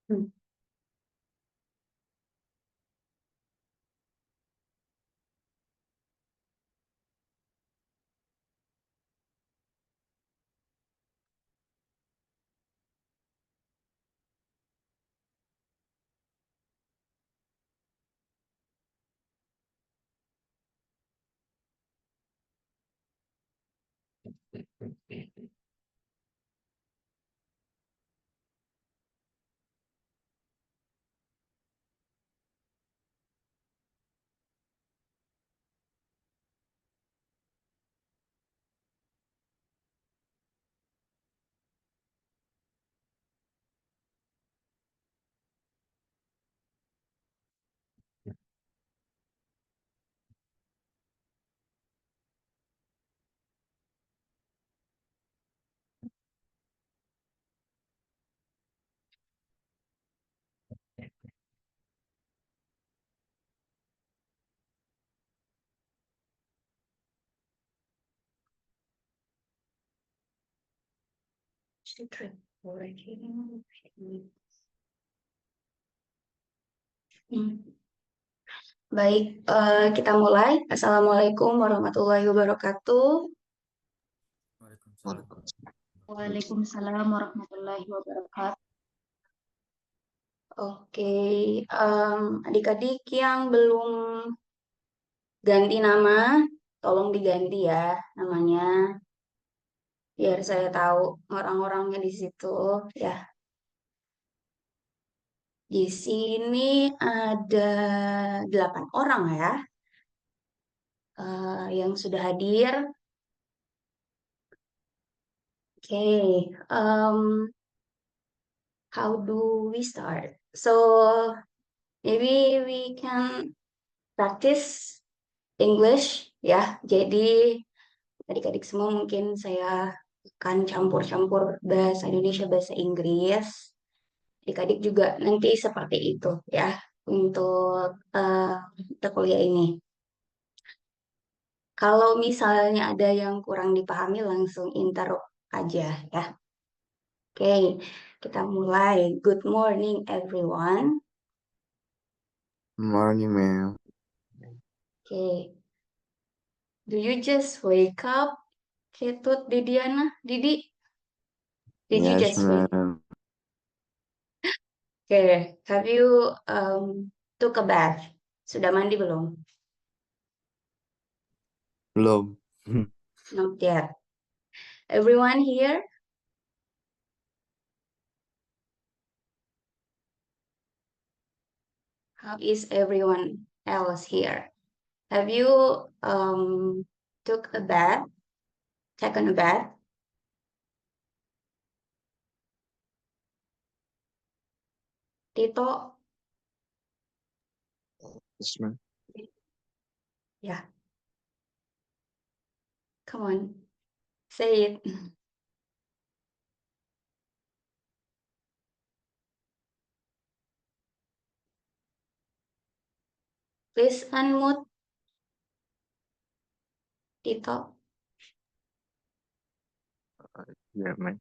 Hmm. Baik, kita mulai. Assalamualaikum warahmatullahi wabarakatuh. Waalaikumsalam. Waalaikumsalam warahmatullahi wabarakatuh. Oke, adik-adik yang belum ganti nama, tolong diganti ya namanya, biar saya tahu orang-orangnya di situ. Ya, di sini ada 8 orang ya, yang sudah hadir. Oke, how do we start? So maybe we can practice English ya. Jadi adik-adik semua mungkin saya akan campur-campur bahasa Indonesia, bahasa Inggris. Adik-adik juga nanti seperti itu ya untuk kita kuliah ini. Kalau misalnya ada yang kurang dipahami langsung interrupt aja ya. Oke, kita mulai. Good morning everyone. Morning, ma'am. Oke, do you just wake up? Ketut, Didiana, Didi, did you Yes, just wake? ma'am. Okay, have you took a bath? Sudah mandi belum? Belum. Not yet. Everyone here? How is everyone else here? Have you took a bath? Taken a bath? Tito? Yes, ma'am. Yeah, come on, say it. Please unmute, Tito. Yeah, ma'am.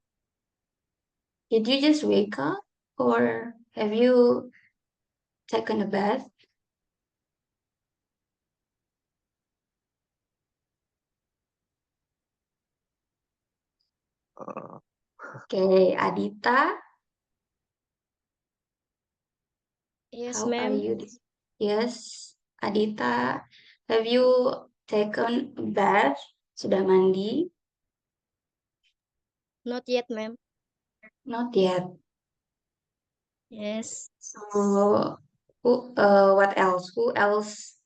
Did you just wake up or have you taken a bath? Uh, Okay, Adita, Yes, how are ma'am. you? Yes, Adita, have you taken a bath? Sudah mandi? Not yet, ma'am. Not yet. Yes. So, what else? Who else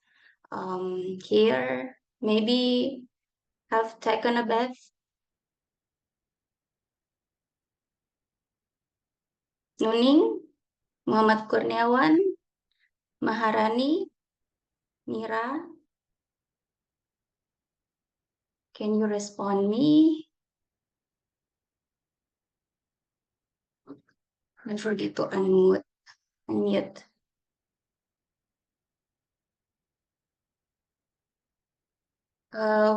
here maybe have taken a bath? Nuning, Muhammad Kurniawan, Maharani, Mira, can you respond me? Don't forget to unmute. Unmute.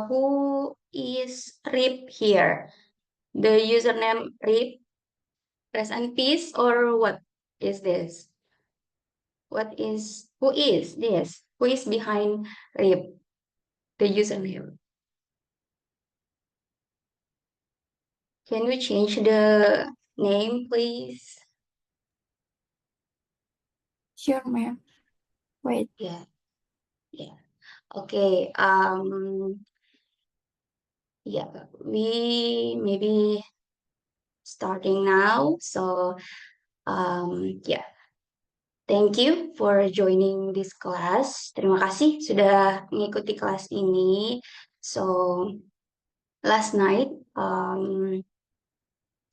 Who is Rip here? The username Rip, rest in peace or what? is this? Who is this? Who is behind Rip, the username? Can we change the name, please? Sure, ma'am. Wait. Yeah, yeah. Okay. Yeah, we maybe starting now. So, yeah. Thank you for joining this class. Terima kasih sudah mengikuti kelas ini. So, last night,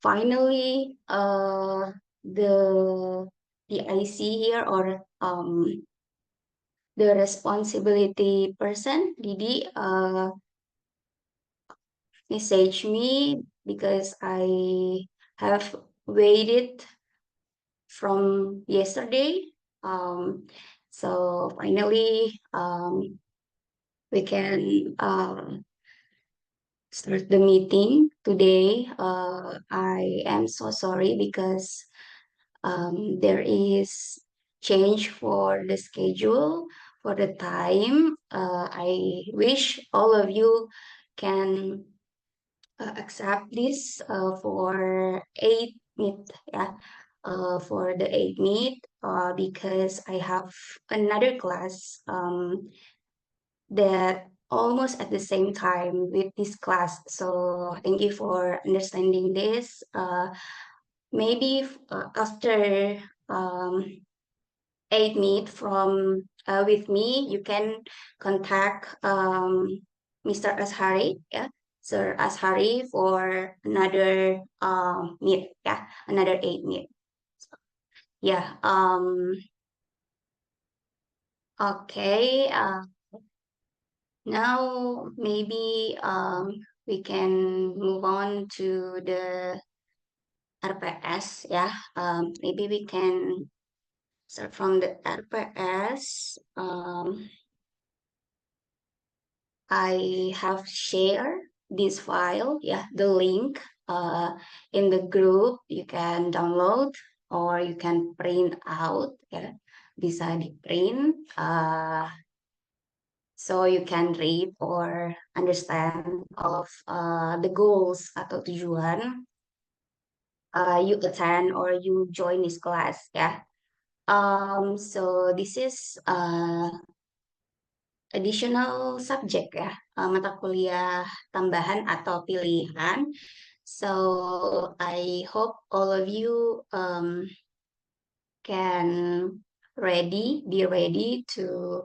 finally, the IC here, or the responsibility person, Didi, message me because I have waited from yesterday. So finally, we can start the meeting today. I am so sorry because there is change for the schedule, for the time. I wish all of you can accept this for 8 meet, yeah, for the 8 meet, because I have another class that almost at the same time with this class. So thank you for understanding this. Maybe after 8 meet from with me, you can contact Mr. Ashari, yeah, Sir Ashari for another meet, yeah, another 8 meet. So, yeah. Okay. Now maybe we can move on to the RPS, yeah. Maybe we can start from the RPS. I have shared this file, yeah, the link in the group. You can download or you can print out, ya. Bisa di print, so you can read or understand of the goals atau tujuan you attend or you join this class, ya. So this is additional subject, ya, mata kuliah tambahan atau pilihan. So I hope all of you can be ready to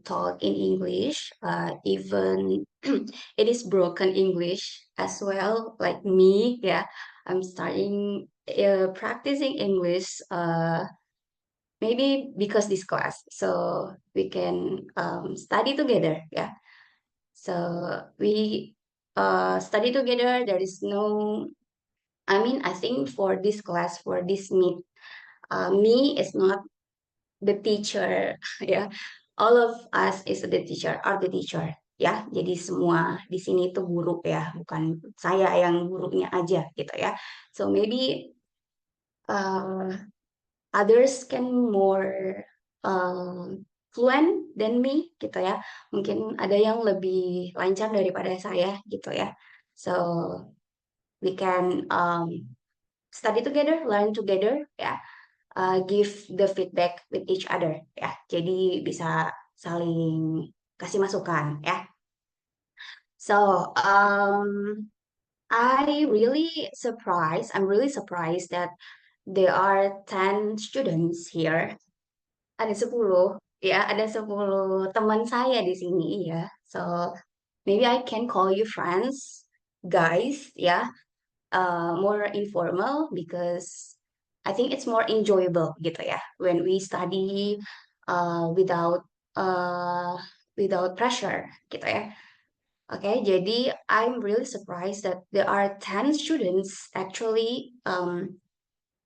talk in English, even it is broken English as well, like me. Yeah, I'm starting practicing English. Maybe because this class, so we can study together. Yeah, so we study together. There is no, I mean, I think for this class, for this meet, me is not the teacher. Ya, all of us is the teacher, are the teacher. Ya, jadi semua di sini itu guru, ya, bukan saya yang gurunya aja gitu ya. So maybe uh, others can more fluent than me gitu ya. Mungkin ada yang lebih lancar daripada saya gitu ya. So we can study together, learn together, ya. Give the feedback with each other, ya. Jadi bisa saling kasih masukan, ya. So I'm really surprised that there are 10 students here. Ada 10, ya, ada 10 teman saya di sini, ya. So maybe I can call you friends, guys, ya. More informal because I think it's more enjoyable gitu ya when we study without pressure gitu ya. Okay, jadi I'm really surprised that there are 10 students actually.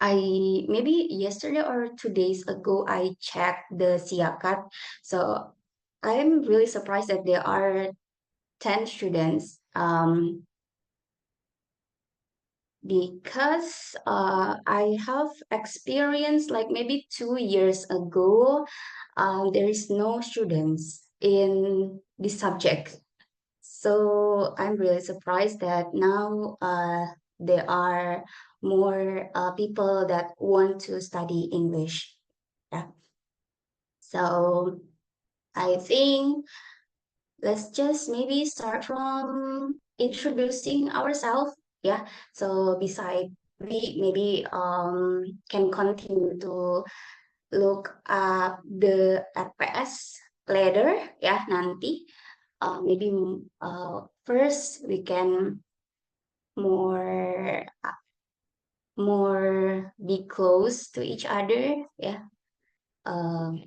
I maybe yesterday or 2 days ago I checked the Siakat, so I'm really surprised that there are 10 students. because I have experience like maybe 2 years ago, there is no students in this subject. So I'm really surprised that now there are more people that want to study English. Yeah. So I think let's just maybe start from introducing ourselves. Yeah. So beside we maybe can continue to look up the RPS ladder ya nanti. Maybe first we can more more be close to each other. Yeah. Um,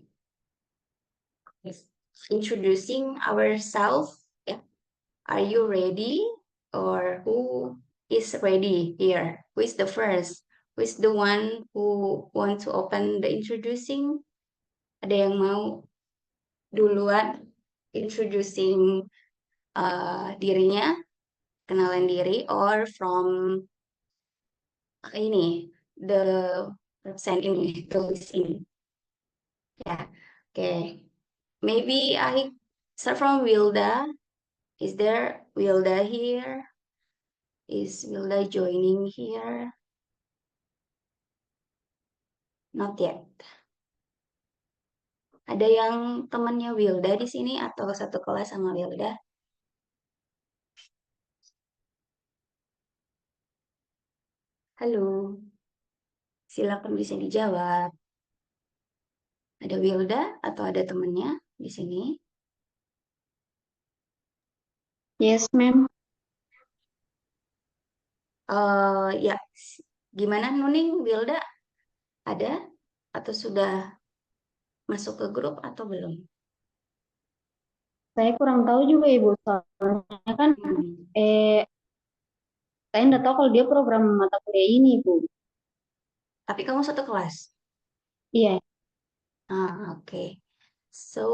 Introducing ourselves. Yeah. Are you ready? Or who is ready here? Who is the first? Who is the one who want to open the introducing? Ada yang mau duluan introducing dirinya, kenalan diri, or from ini, the website ini, tulis ini. Ya, okay. Maybe I start from Wilda. Is there Wilda here? Is Wilda joining here? Not yet. Ada yang temannya Wilda di sini atau satu kelas sama Wilda? Halo, silakan bisa dijawab. Ada Wilda atau ada temannya di sini? Yes, ma'am. Ya, gimana Nuning, Wilda? Ada atau sudah masuk ke grup atau belum? Saya kurang tahu juga Ibu, soalnya kan Hmm. saya nggak tahu kalau dia program mata kuliah ini, Bu. Tapi kamu satu kelas? Iya, Okay. So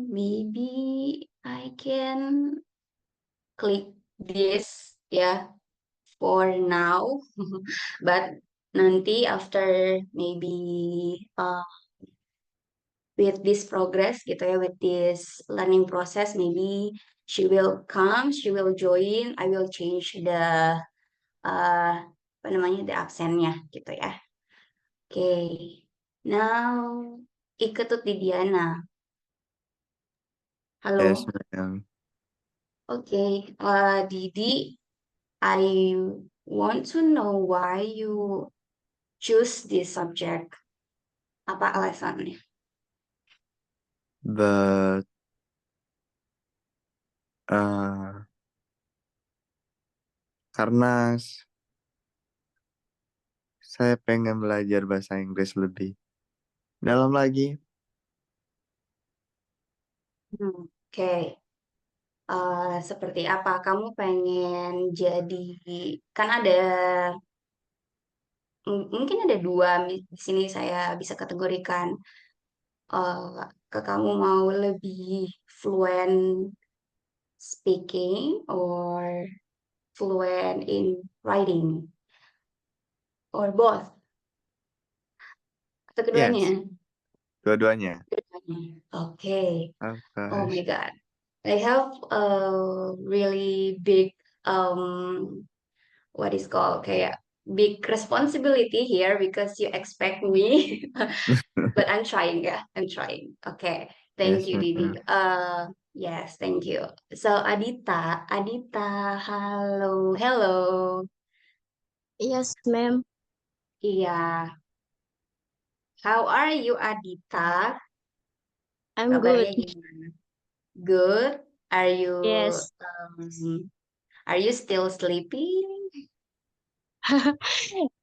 maybe I can click this ya for now. But nanti after maybe with this progress gitu ya, with this learning process, maybe she will come, she will join, I will change the apa namanya, the absennya gitu ya. Okay, now Iketut Didiana. Yes, Halo. ma'am. Okay, Didi, I want to know why you choose this subject. Apa alasannya? But uh, karena saya pengen belajar bahasa Inggris lebih dalam lagi. Oke. Seperti apa? Kamu pengen jadi, kan ada, mungkin ada dua di sini saya bisa kategorikan. Ke kamu mau lebih fluent speaking or fluent in writing or both atau keduanya? Yes, dua-duanya. Okay. Oh Apa? my God. I have a really big what is called kayak big responsibility here because you expect me. But I'm trying ya. I'm trying. Okay. Thank Yes, you, Didi. ma'am. Yes, thank you. So Adita, hello, hello. yes, ma'am. Iya. How are you, Adita? I'm good. Kabarnya gimana? Good. Are you Yes. are you still sleeping?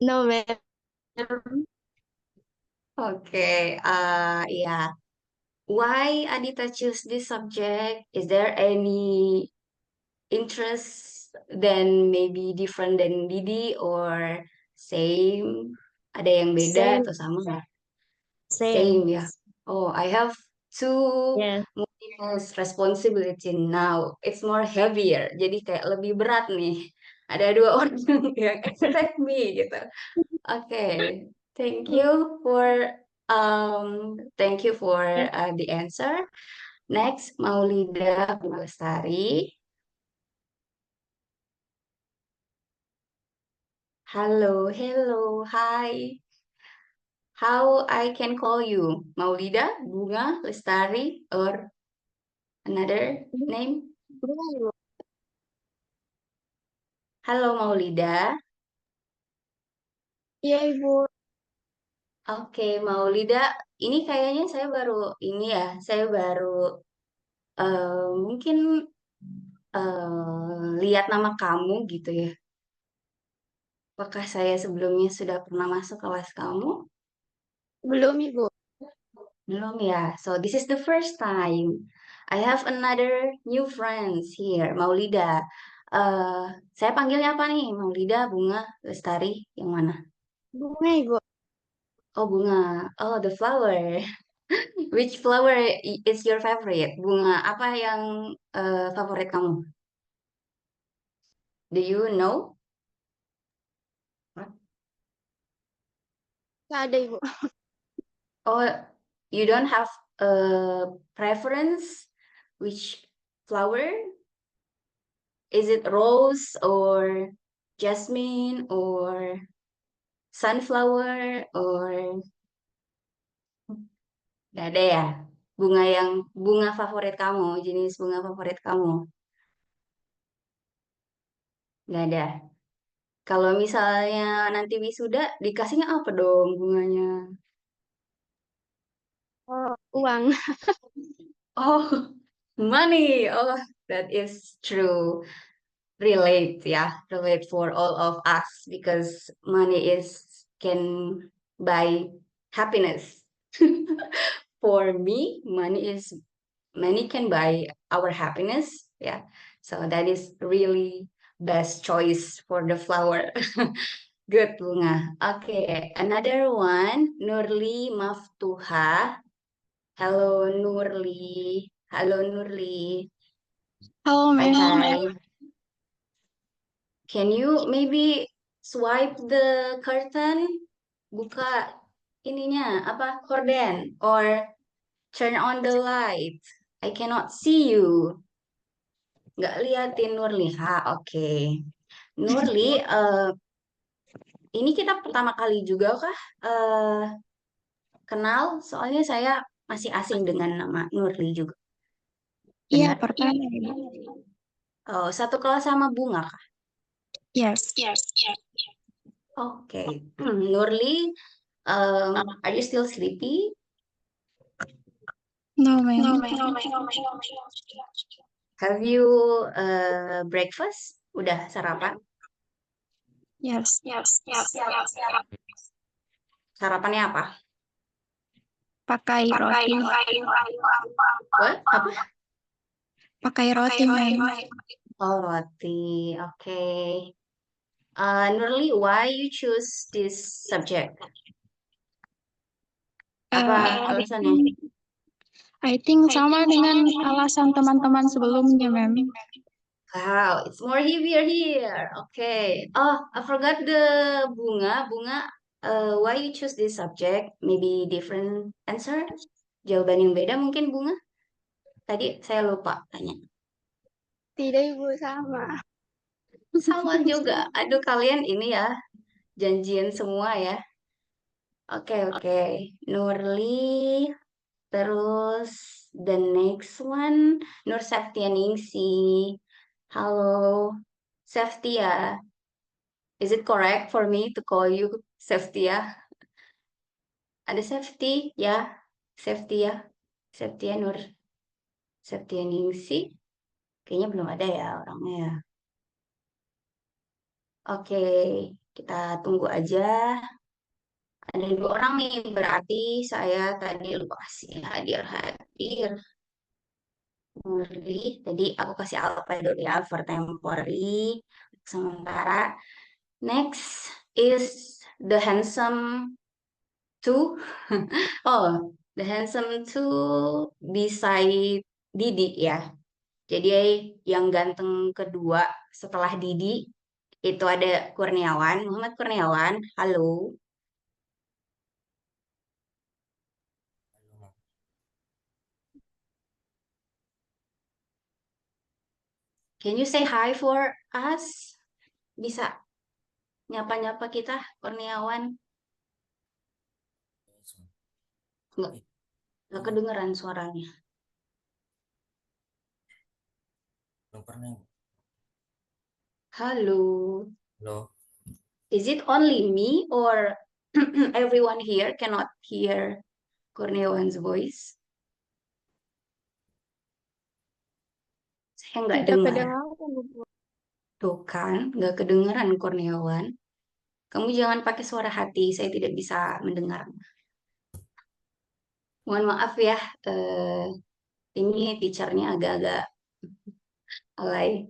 No, ma'am. Okay. Yeah. Why Adita choose this subject? Is there any interest then maybe different than Didi or same? Ada yang beda Same, atau sama nggak? same. Same ya. Oh, I have two Yes. multiple responsibility now. It's more heavier. Jadi kayak lebih berat nih. Ada dua orang yang expect me gitu. Oke, thank you for the answer. Next, Maulida Lestari. Hello, hello, hi. How I can call you? Maulida, Bunga, Lestari, or another name? Bunga, Ibu. Halo Maulida. Iya, Ibu. Oke, Maulida. Ini kayaknya saya baru mungkin lihat nama kamu gitu ya. Apakah saya sebelumnya sudah pernah masuk kelas kamu? Belum, Ibu. Belum ya. So this is the first time. I have another new friends here, Maulida. Eh, saya panggilnya apa nih? Maulida, Bunga, Lestari, yang mana? Bunga, Ibu. Oh, Bunga. Oh, the flower. Which flower is your favorite? Bunga apa yang favorit kamu? Do you know? Nggak ada, Ibu. Oh, you don't have a preference? Which flower? Is it rose or jasmine or sunflower or nggak ada ya? Bunga favorit kamu, jenis bunga favorit kamu? Nggak ada. Kalau misalnya nanti wisuda, dikasihnya apa dong bunganya? Oh, uang. Oh, money. Oh, that is true. Relate for all of us because money is can buy happiness. For me, money can buy our happiness. Yeah. So that is really best choice for the flower. Good, Bunga. Okay, another one, Nurli Maftuha. Hello, Nurli. Hello, Nurli. Halo, Hi, Mem. hi. Can you maybe swipe the curtain? Buka ininya, apa? Horden. Or turn on the light. I cannot see you. Nggak liatin Nurli. Oke. Nurli, ini kita pertama kali juga kah eh, kenal? Soalnya saya masih asing dengan nama Nurli juga. Iya, Benar? pertama, Ibu. Oh, satu kelas sama Bunga kah? Yes. Oke. Nurli, are you still sleepy? No, Mem. Have you breakfast? Udah sarapan? Yes. Sarapannya apa? Pakai roti. What? Apa? Pakai roti, Mem. Oh, roti. Oke. Nurli, why you choose this subject? Apa alasannya? I think sama dengan alasan teman-teman sebelumnya, Mem. Wow, it's more heavier here. Okay. Oh, I forgot the Bunga. Bunga, why you choose this subject? Maybe different answer? Jawaban yang beda mungkin Bunga? Tadi saya lupa tanya. Tidak, Ibu, sama. Sama juga. Aduh, kalian ini ya, janjian semua ya. Oke. Nurli, terus the next one, Nur Septianingsi. Halo, Septia. Is it correct for me to call you Septia? Ada Septi ya, Septia, Septia Nur, Septianingsi. Kayaknya belum ada ya orangnya ya. Oke, kita tunggu aja. Ada dua orang nih, berarti saya tadi lupa kasih hadir. Nurli, tadi aku kasih alfa dulu ya, for temporary. Sementara, next is the handsome two. Oh, the handsome two beside Didi ya. Jadi yang ganteng kedua setelah Didi Itu ada Kurniawan, Muhammad Kurniawan. Halo. Can you say hi for us? Bisa nyapa-nyapa kita, Kurniawan? Nggak, nggak kedengeran suaranya. Belum pernah. Halo. Halo. Is it only me or everyone here cannot hear Kurniawan's voice? Saya nggak Tidak dengar. kedengaran, Bu. Tuh kan, nggak kedengeran Kurniawan. Kamu jangan pakai suara hati, saya tidak bisa mendengar. Mohon maaf ya, ini teachernya agak-agak alay.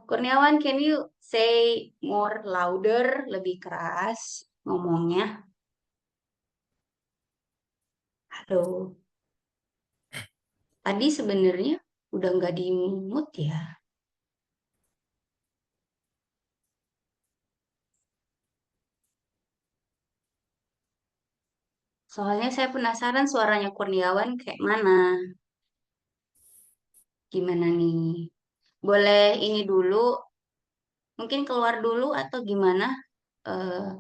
Kurniawan, can you say more louder, lebih keras ngomongnya? Halo. Tadi sebenarnya udah nggak di mute ya. Soalnya saya penasaran suaranya Kurniawan kayak mana. Gimana nih? Boleh ini dulu, mungkin keluar dulu atau gimana? Eh,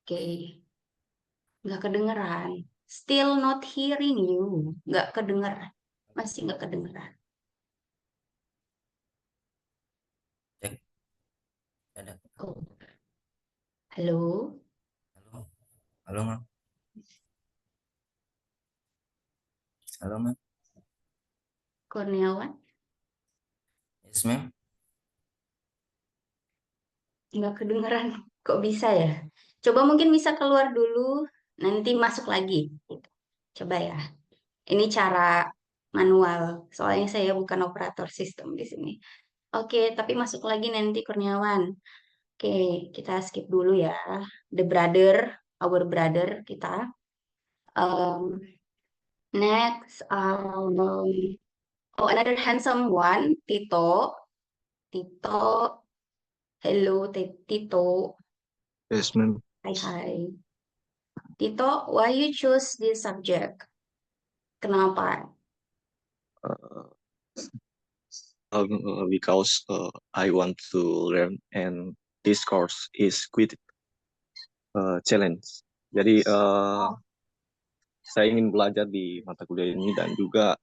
Oke, nggak kedengeran. Still not hearing you. Nggak kedengeran. Masih nggak kedengeran. Cek. Ada. Oh. Halo, Halo. Halo, Mam. Halo, Mam. Kurniawan? Yes, ma'am. Nggak kedengeran. Kok bisa ya? Coba mungkin bisa keluar dulu, nanti masuk lagi. Gitu. Coba ya. Ini cara manual. Soalnya saya bukan operator sistem di sini. Oke, tapi masuk lagi nanti Kurniawan. Oke, kita skip dulu ya. The brother, our brother kita. Um, Next, oh another handsome one, Tito. Tito, hello Tito. Yes, ma'am. Hai hai. Tito, why you choose this subject? Kenapa? uh, because I want to learn and this course is quite challenge. Jadi saya ingin belajar di mata kuliah ini dan juga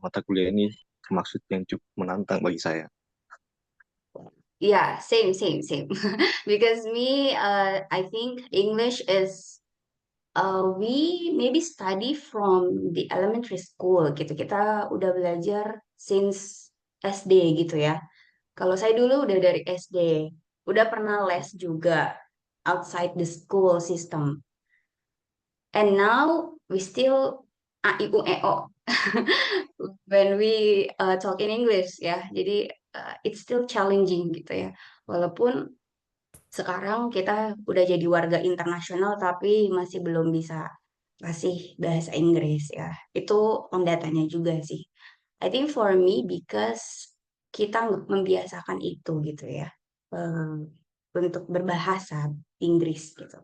mata kuliah ini termasuk yang cukup menantang bagi saya. Yeah, same. Because me, I think English is we maybe study from the elementary school gitu. Kita udah belajar since SD gitu ya. Kalau saya dulu udah dari SD, udah pernah les juga outside the school system. And now we still a i u e o when we talk in English ya. Jadi it's still challenging gitu ya. Walaupun sekarang kita udah jadi warga internasional tapi masih belum bisa kasih bahasa Inggris ya. Itu tanda tanya juga sih. I think for me because kita membiasakan itu gitu ya. eh, untuk berbahasa Inggris gitu.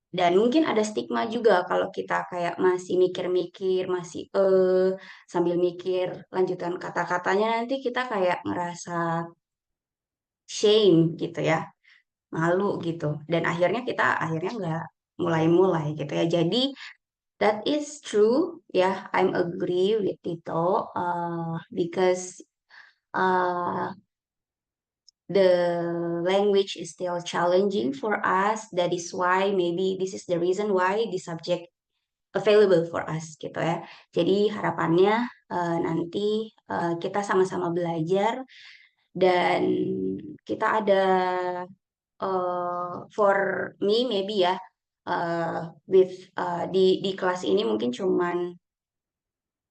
Dan mungkin ada stigma juga kalau kita kayak masih mikir-mikir, masih sambil mikir lanjutan kata-katanya nanti kita kayak ngerasa shame gitu ya, malu gitu. Dan akhirnya kita akhirnya nggak mulai-mulai gitu ya. Jadi that is true ya, I'm agree with Tito because uh, the language is still challenging for us. That is why maybe this is the reason why the subject available for us gitu ya. Jadi harapannya nanti kita sama-sama belajar dan kita ada for me maybe ya with di kelas ini mungkin cuman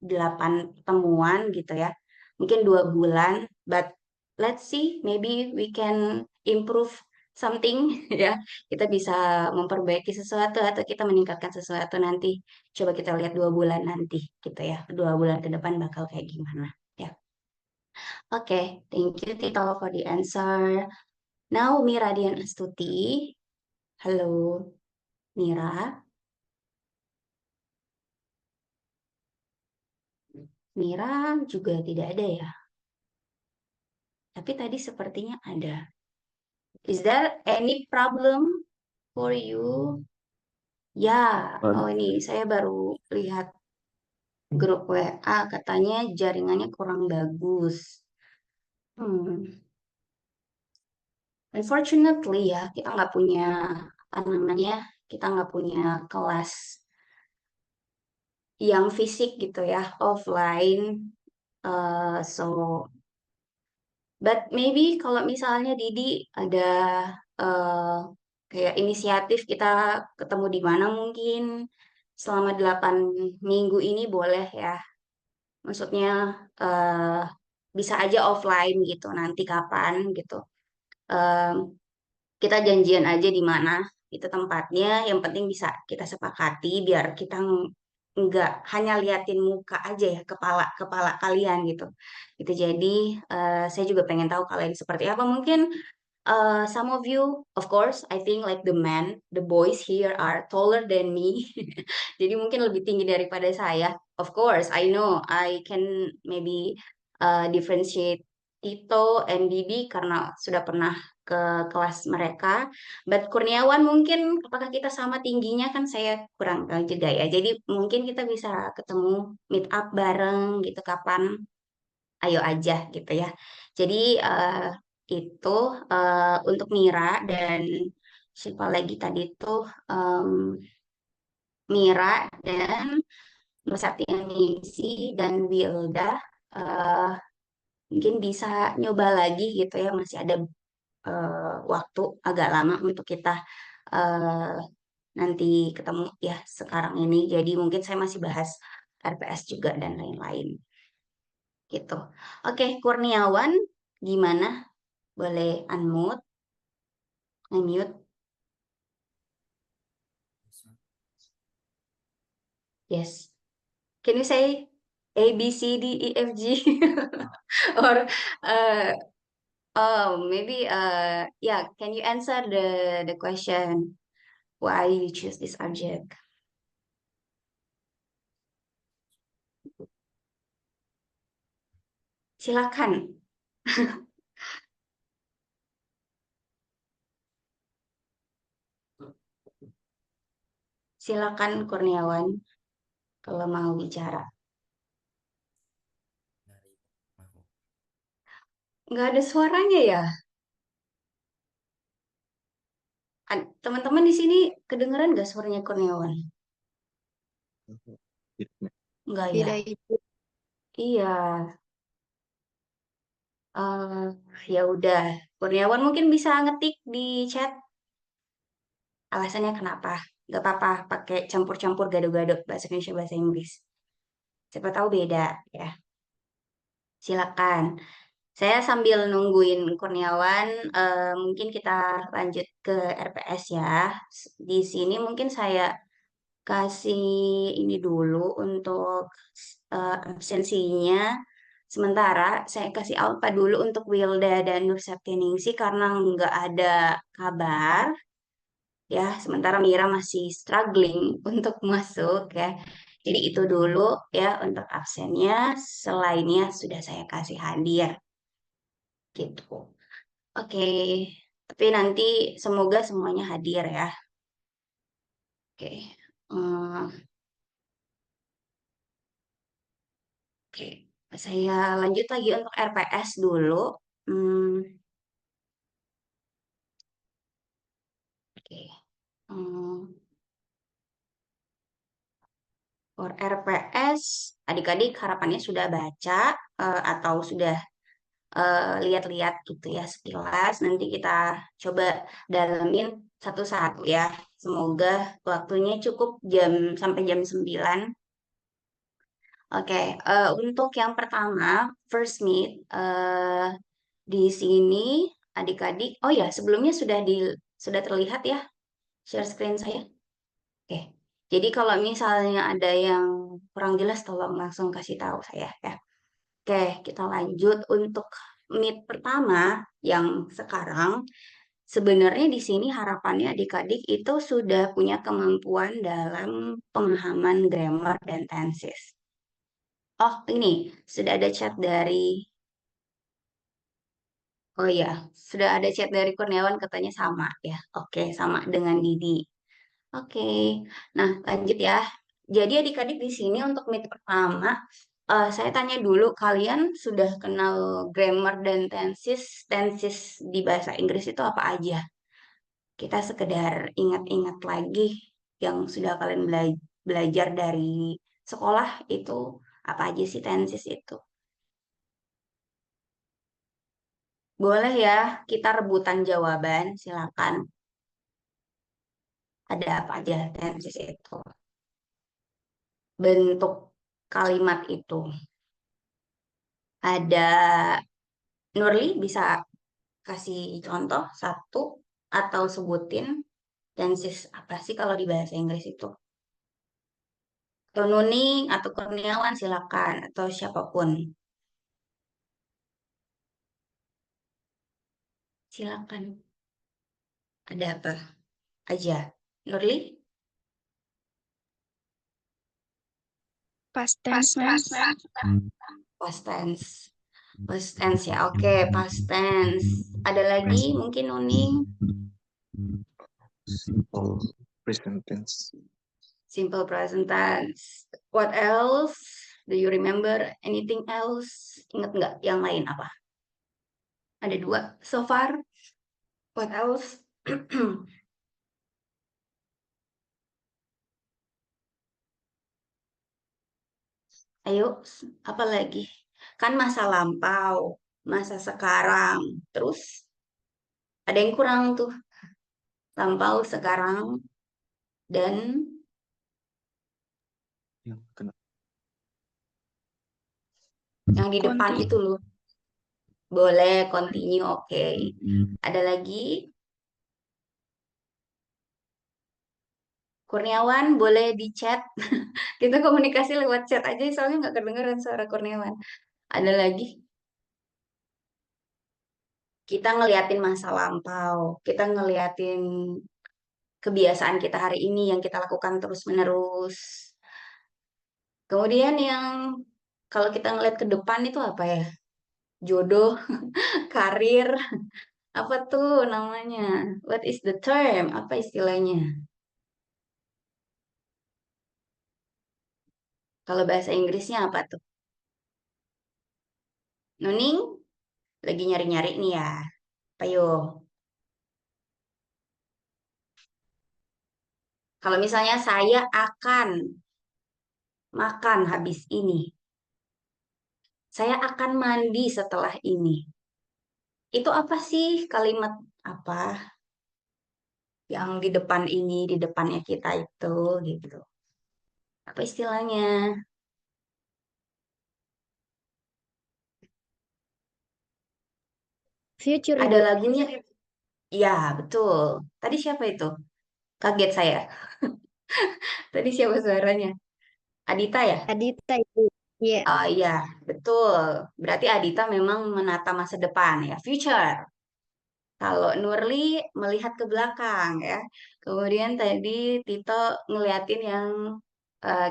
8 pertemuan gitu ya. Mungkin 2 bulan, but let's see, maybe we can improve something ya. Kita bisa memperbaiki sesuatu atau kita meningkatkan sesuatu nanti. Coba kita lihat 2 bulan nanti gitu ya. 2 bulan ke depan bakal kayak gimana ya. Okay, thank you, Tito, for the answer. Now, Mira Dian Astuti. Halo, Mira. Mira juga tidak ada ya. Tapi tadi sepertinya ada. Is there any problem for you? Ya, oh ini saya baru lihat grup WA katanya jaringannya kurang bagus. Unfortunately ya, kita nggak punya apa namanya, kita nggak punya kelas yang fisik gitu ya, offline. So, but maybe kalau misalnya Didi ada eh, kayak inisiatif kita ketemu di mana mungkin selama 8 minggu ini boleh ya. Maksudnya eh, bisa aja offline gitu nanti kapan gitu. Em, kita janjian aja di mana itu tempatnya. Yang penting bisa kita sepakati biar kita nggak hanya liatin muka aja ya kepala kepala kalian gitu. Itu jadi saya juga pengen tahu kalian seperti apa. Mungkin some of you, of course, I think like the boys here are taller than me. Jadi mungkin lebih tinggi daripada saya. Of course, I know I can maybe differentiate Tito and Bibi karena sudah pernah ke kelas mereka. But Kurniawan mungkin apakah kita sama tingginya kan saya kurang tahu juga ya. Jadi mungkin kita bisa ketemu meet up bareng gitu kapan ayo aja gitu ya. Jadi itu untuk Mira dan siapa lagi tadi tuh Mira dan Nursaty Ningsi dan Wilda eh, mungkin bisa nyoba lagi gitu ya masih ada waktu agak lama untuk kita eh, nanti ketemu ya sekarang ini. Jadi mungkin saya masih bahas RPS juga dan lain-lain gitu. Oke, Kurniawan, gimana? Boleh unmute, unmute. Yes. Can you say A, B, C, D, E, F, G? Or maybe yeah, can you answer the question why you choose this subject? Silakan. Silakan Kurniawan kalau mau bicara. Dari aku. Nggak ada suaranya ya? Teman-teman di sini kedengeran nggak suaranya Kurniawan? Nggak ya? Tidak itu. Iya. Eh, ya udah. Kurniawan mungkin bisa ngetik di chat alasannya kenapa. Nggak apa-apa pakai campur-campur gado-gado bahasa Indonesia bahasa Inggris. Siapa tahu beda ya. Silakan. Saya sambil nungguin Kurniawan, mungkin kita lanjut ke RPS ya. Di sini mungkin saya kasih ini dulu untuk absensinya. Sementara saya kasih alfa dulu untuk Wilda dan Nur Septiningsih karena nggak ada kabar ya. Sementara Mira masih struggling untuk masuk ya. Jadi itu dulu ya untuk absennya. Selainnya sudah saya kasih hadir gitu. Oke, tapi nanti semoga semuanya hadir ya. Oke, Hmm, oke. Saya lanjut lagi untuk RPS dulu. Hmm, oke. Hmm, for RPS, adik-adik harapannya sudah baca atau sudah lihat-lihat gitu ya sekilas. Nanti kita coba dalamin satu-satu ya. Semoga waktunya cukup sampai jam 9. Oke, untuk yang pertama, first meet di sini adik-adik. Oh ya, sebelumnya sudah terlihat ya share screen saya. Oke. Jadi kalau misalnya ada yang kurang jelas, tolong langsung kasih tahu saya ya. Oke, kita lanjut untuk meet pertama yang sekarang. Sebenarnya di sini harapannya adik-adik itu sudah punya kemampuan dalam pemahaman grammar dan tenses. Oh, ini sudah ada chat dari Oh iya, sudah ada chat dari Kurniawan katanya sama ya. Oke, sama dengan Didi. Oke. Nah, lanjut ya. Jadi adik-adik di sini untuk meet pertama, saya tanya dulu kalian sudah kenal grammar dan tenses? Tenses di bahasa Inggris itu apa aja? Kita sekedar ingat-ingat lagi yang sudah kalian belajar dari sekolah itu apa aja sih tenses itu? Boleh ya, kita rebutan jawaban, silakan. Ada apa aja tenses itu? Bentuk kalimat itu. Ada Nurli bisa kasih contoh satu atau sebutin tenses apa sih kalau di bahasa Inggris itu? Atau Nuning atau Kurniawan silakan atau siapapun. Silakan. Ada apa aja? Nurli? Past tense, ma'am. Past tense. Past tense ya. Oke, past tense. Ada lagi mungkin Nuning? Simple present tense. Simple present tense. What else? Do you remember anything else? Ingat nggak yang lain apa? Ada dua so far. What else? Ayo, apa lagi? Kan masa lampau, masa sekarang. Terus ada yang kurang tuh. Lampau, sekarang, dan Yang kena yang di depan Continue. itu loh. Boleh, continue, oke. Ada lagi? Kurniawan, boleh di chat. Kita komunikasi lewat chat aja, soalnya nggak kedengeran suara Kurniawan. Ada lagi? Kita ngeliatin masa lampau, kita ngeliatin kebiasaan kita hari ini yang kita lakukan terus-menerus. Kemudian yang kalau kita ngeliat ke depan itu apa ya? Jodoh, karir, apa tuh namanya? What is the term? Apa istilahnya? Kalau bahasa Inggrisnya apa tuh? Nuning, lagi nyari-nyari nih ya. Ayo. Kalau misalnya saya akan makan habis ini. Saya akan mandi setelah ini. Itu apa sih kalimat apa yang di depan ini, di depannya kita itu gitu. Apa istilahnya? Future, Ada Ibu. lagunya? Ya, betul. Tadi siapa itu? Kaget saya. Tadi siapa suaranya? Adita ya? Adita, Ibu. Iya. Oh iya, betul. Berarti Adita memang menata masa depan ya, future. Kalau Nurli melihat ke belakang ya. Kemudian tadi Tito ngeliatin yang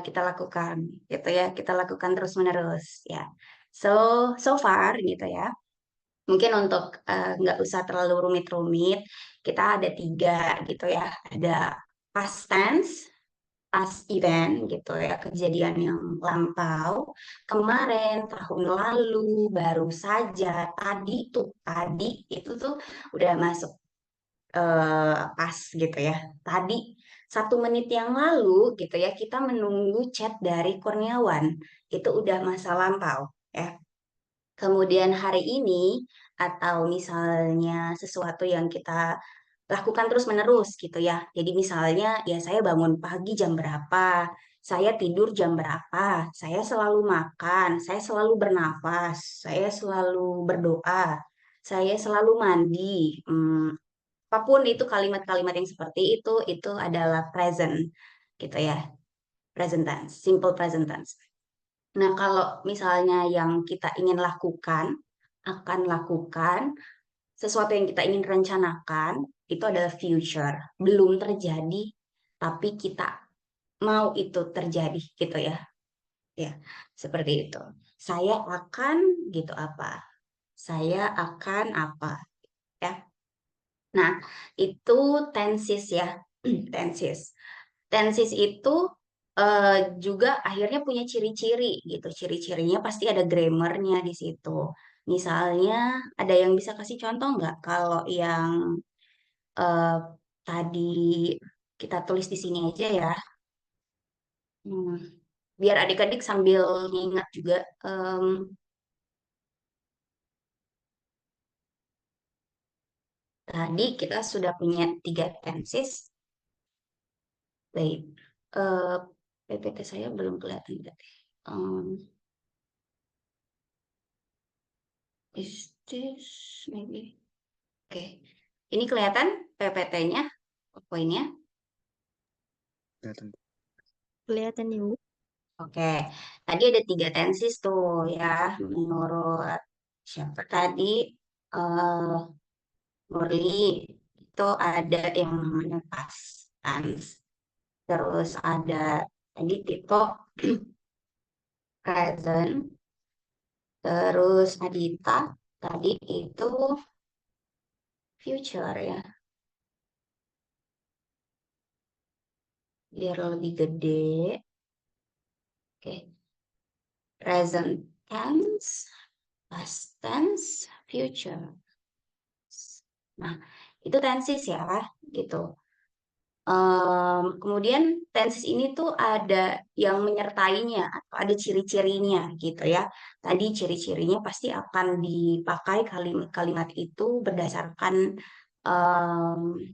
kita lakukan gitu ya. Kita lakukan terus-menerus ya. So, so far gitu ya. Mungkin untuk nggak usah terlalu rumit-rumit, kita ada tiga gitu ya. Ada past tense, past event gitu ya, kejadian yang lampau, kemarin, tahun lalu, baru saja, tadi itu tuh udah masuk pas gitu ya. Tadi 1 menit yang lalu gitu ya, kita menunggu chat dari Kurniawan, itu udah masa lampau ya. Kemudian hari ini atau misalnya sesuatu yang kita lakukan terus-menerus gitu ya. Jadi misalnya ya saya bangun pagi jam berapa, saya tidur jam berapa, saya selalu makan, saya selalu bernafas, saya selalu berdoa, saya selalu mandi. Apapun itu kalimat-kalimat yang seperti itu adalah present gitu ya. Present tense, simple present tense. Nah, kalau misalnya yang kita ingin lakukan, akan lakukan, sesuatu yang kita ingin rencanakan, itu adalah future. Belum terjadi, tapi kita mau itu terjadi gitu ya. Ya, seperti itu. Saya akan gitu apa? Saya akan apa? Ya. Nah, itu tenses ya. Tenses. Tenses itu juga akhirnya punya ciri-ciri gitu. Ciri-cirinya pasti ada grammarnya di situ. Misalnya, ada yang bisa kasih contoh nggak? Kalau yang eh, tadi kita tulis di sini aja ya. Hmm, biar adik-adik sambil ingat juga. Tadi kita sudah punya 3 tenses. Baik, eh, PPT saya belum kelihatan berarti. Is this maybe? Oke, ini kelihatan PPT-nya, poinnya. Kelihatan. Kelihatan Ibu. Oke, tadi ada 3 tenses tuh ya, menurut siapa tadi? eh Murli itu ada yang namanya past tense. Terus ada tadi Tito present. Terus Adita tadi itu future ya, biar lebih gede. Oke, present tense, past tense, future. Nah, itu tenses ya, gitu. Kemudian tenses ini tuh ada yang menyertainya atau ada ciri-cirinya gitu ya. Tadi ciri-cirinya pasti akan dipakai kalimat-kalimat itu berdasarkan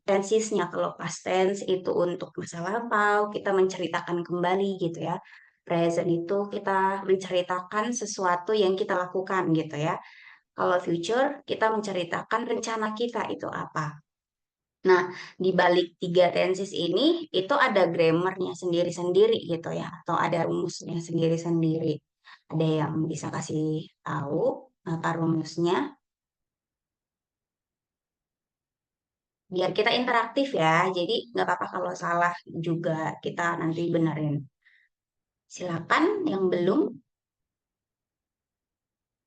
tensesnya. Kalau past tense itu untuk masa lampau, kita menceritakan kembali gitu ya. Present itu kita menceritakan sesuatu yang kita lakukan gitu ya. Kalau future, kita menceritakan rencana kita itu apa. Nah, di balik 3 tenses ini, itu ada grammarnya sendiri-sendiri gitu ya, atau ada rumusnya sendiri-sendiri. Ada yang bisa kasih tahu apa rumusnya, biar kita interaktif ya, jadi nggak apa-apa kalau salah juga kita nanti benerin. Silakan yang belum,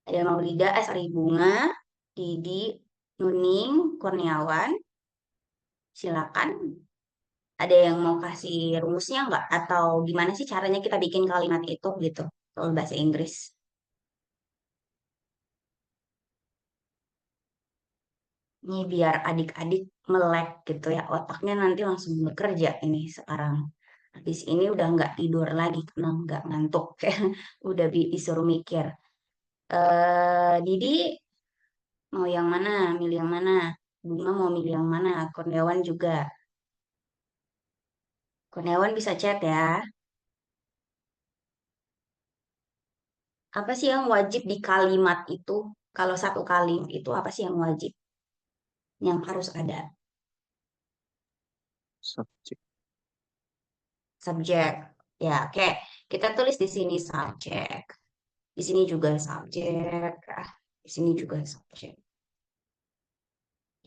ada Maulida, sorry, Bunga, Didi, Nuning, Kurniawan, silakan. Ada yang mau kasih rumusnya nggak? Atau gimana sih caranya kita bikin kalimat itu gitu, kalau bahasa Inggris? Ini biar adik-adik melek gitu ya, otaknya nanti langsung bekerja ini sekarang. Habis ini udah nggak tidur lagi, karena nggak ngantuk. Udah disuruh mikir. Didi mau yang mana? Milih yang mana? Bunga mau milih yang mana? Kurniawan juga. Kurniawan bisa chat ya. Apa sih yang wajib di kalimat itu? Kalau satu kalimat itu apa sih yang wajib? Yang harus ada? Subject. Subjek. Ya, oke. Kita tulis di sini subjek. Di sini juga subjek. Di sini juga subjek.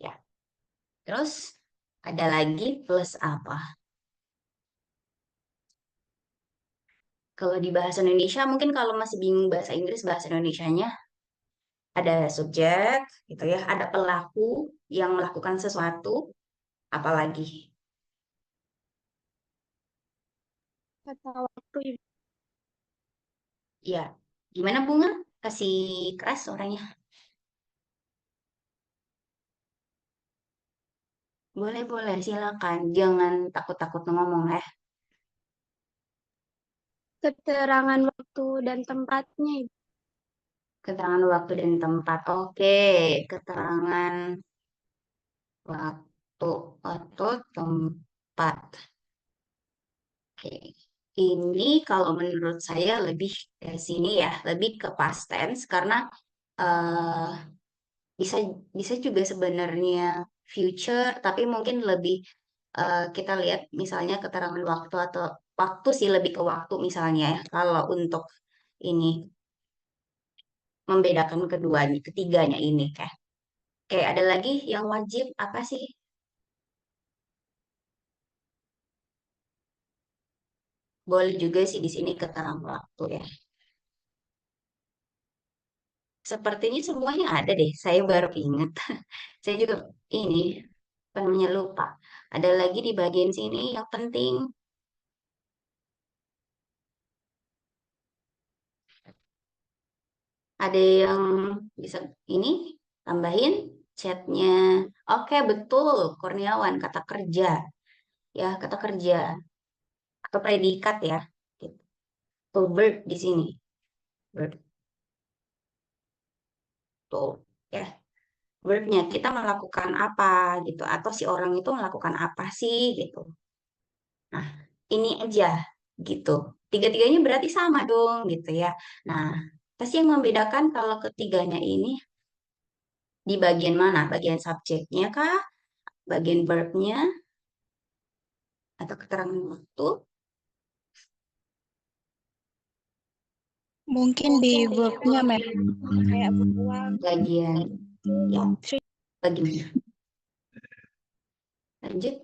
Ya. Terus ada lagi plus apa? Kalau di bahasa Indonesia, mungkin kalau masih bingung bahasa Inggris, bahasa Indonesianya ada subjek, gitu ya. Ada pelaku yang melakukan sesuatu, apalagi. Kata waktu Ibu. Ya, gimana Bunga? Kasih keras suaranya. Boleh, boleh, silakan. Jangan takut-takut ngomong ya. Keterangan waktu dan tempatnya Ibu. Keterangan waktu dan tempat. Oke, keterangan waktu atau tempat. Oke. Ini kalau menurut saya lebih ke sini ya, lebih ke past tense karena eh, bisa bisa juga sebenarnya future, tapi mungkin lebih kita lihat misalnya keterangan waktu atau waktu sih lebih ke waktu misalnya ya. Kalau untuk ini membedakan ketiganya ini kayak. Kayak ada lagi yang wajib apa sih? Boleh juga sih di sini keterangan waktu ya. Sepertinya semuanya ada deh. Saya baru ingat. Saya juga ini apa namanya lupa. Ada lagi di bagian sini yang penting. Ada yang bisa ini tambahin chatnya. Oke, betul. Kurniawan kata kerja. Ya, kata kerja atau predikat ya. Gitu. Tuh, verb di sini. Verb. Tuh, ya. Verbnya kita melakukan apa gitu. Atau si orang itu melakukan apa sih gitu. Nah, ini aja gitu. Tiga-tiganya berarti sama dong gitu ya. Nah, pasti yang membedakan kalau ketiganya ini di bagian mana? Bagian subjeknya kah? Bagian verbnya? Atau keterangan waktu? Mungkin di verb-nya, Mem. Kayak berulang. Bagian ya, bagian. Lanjut,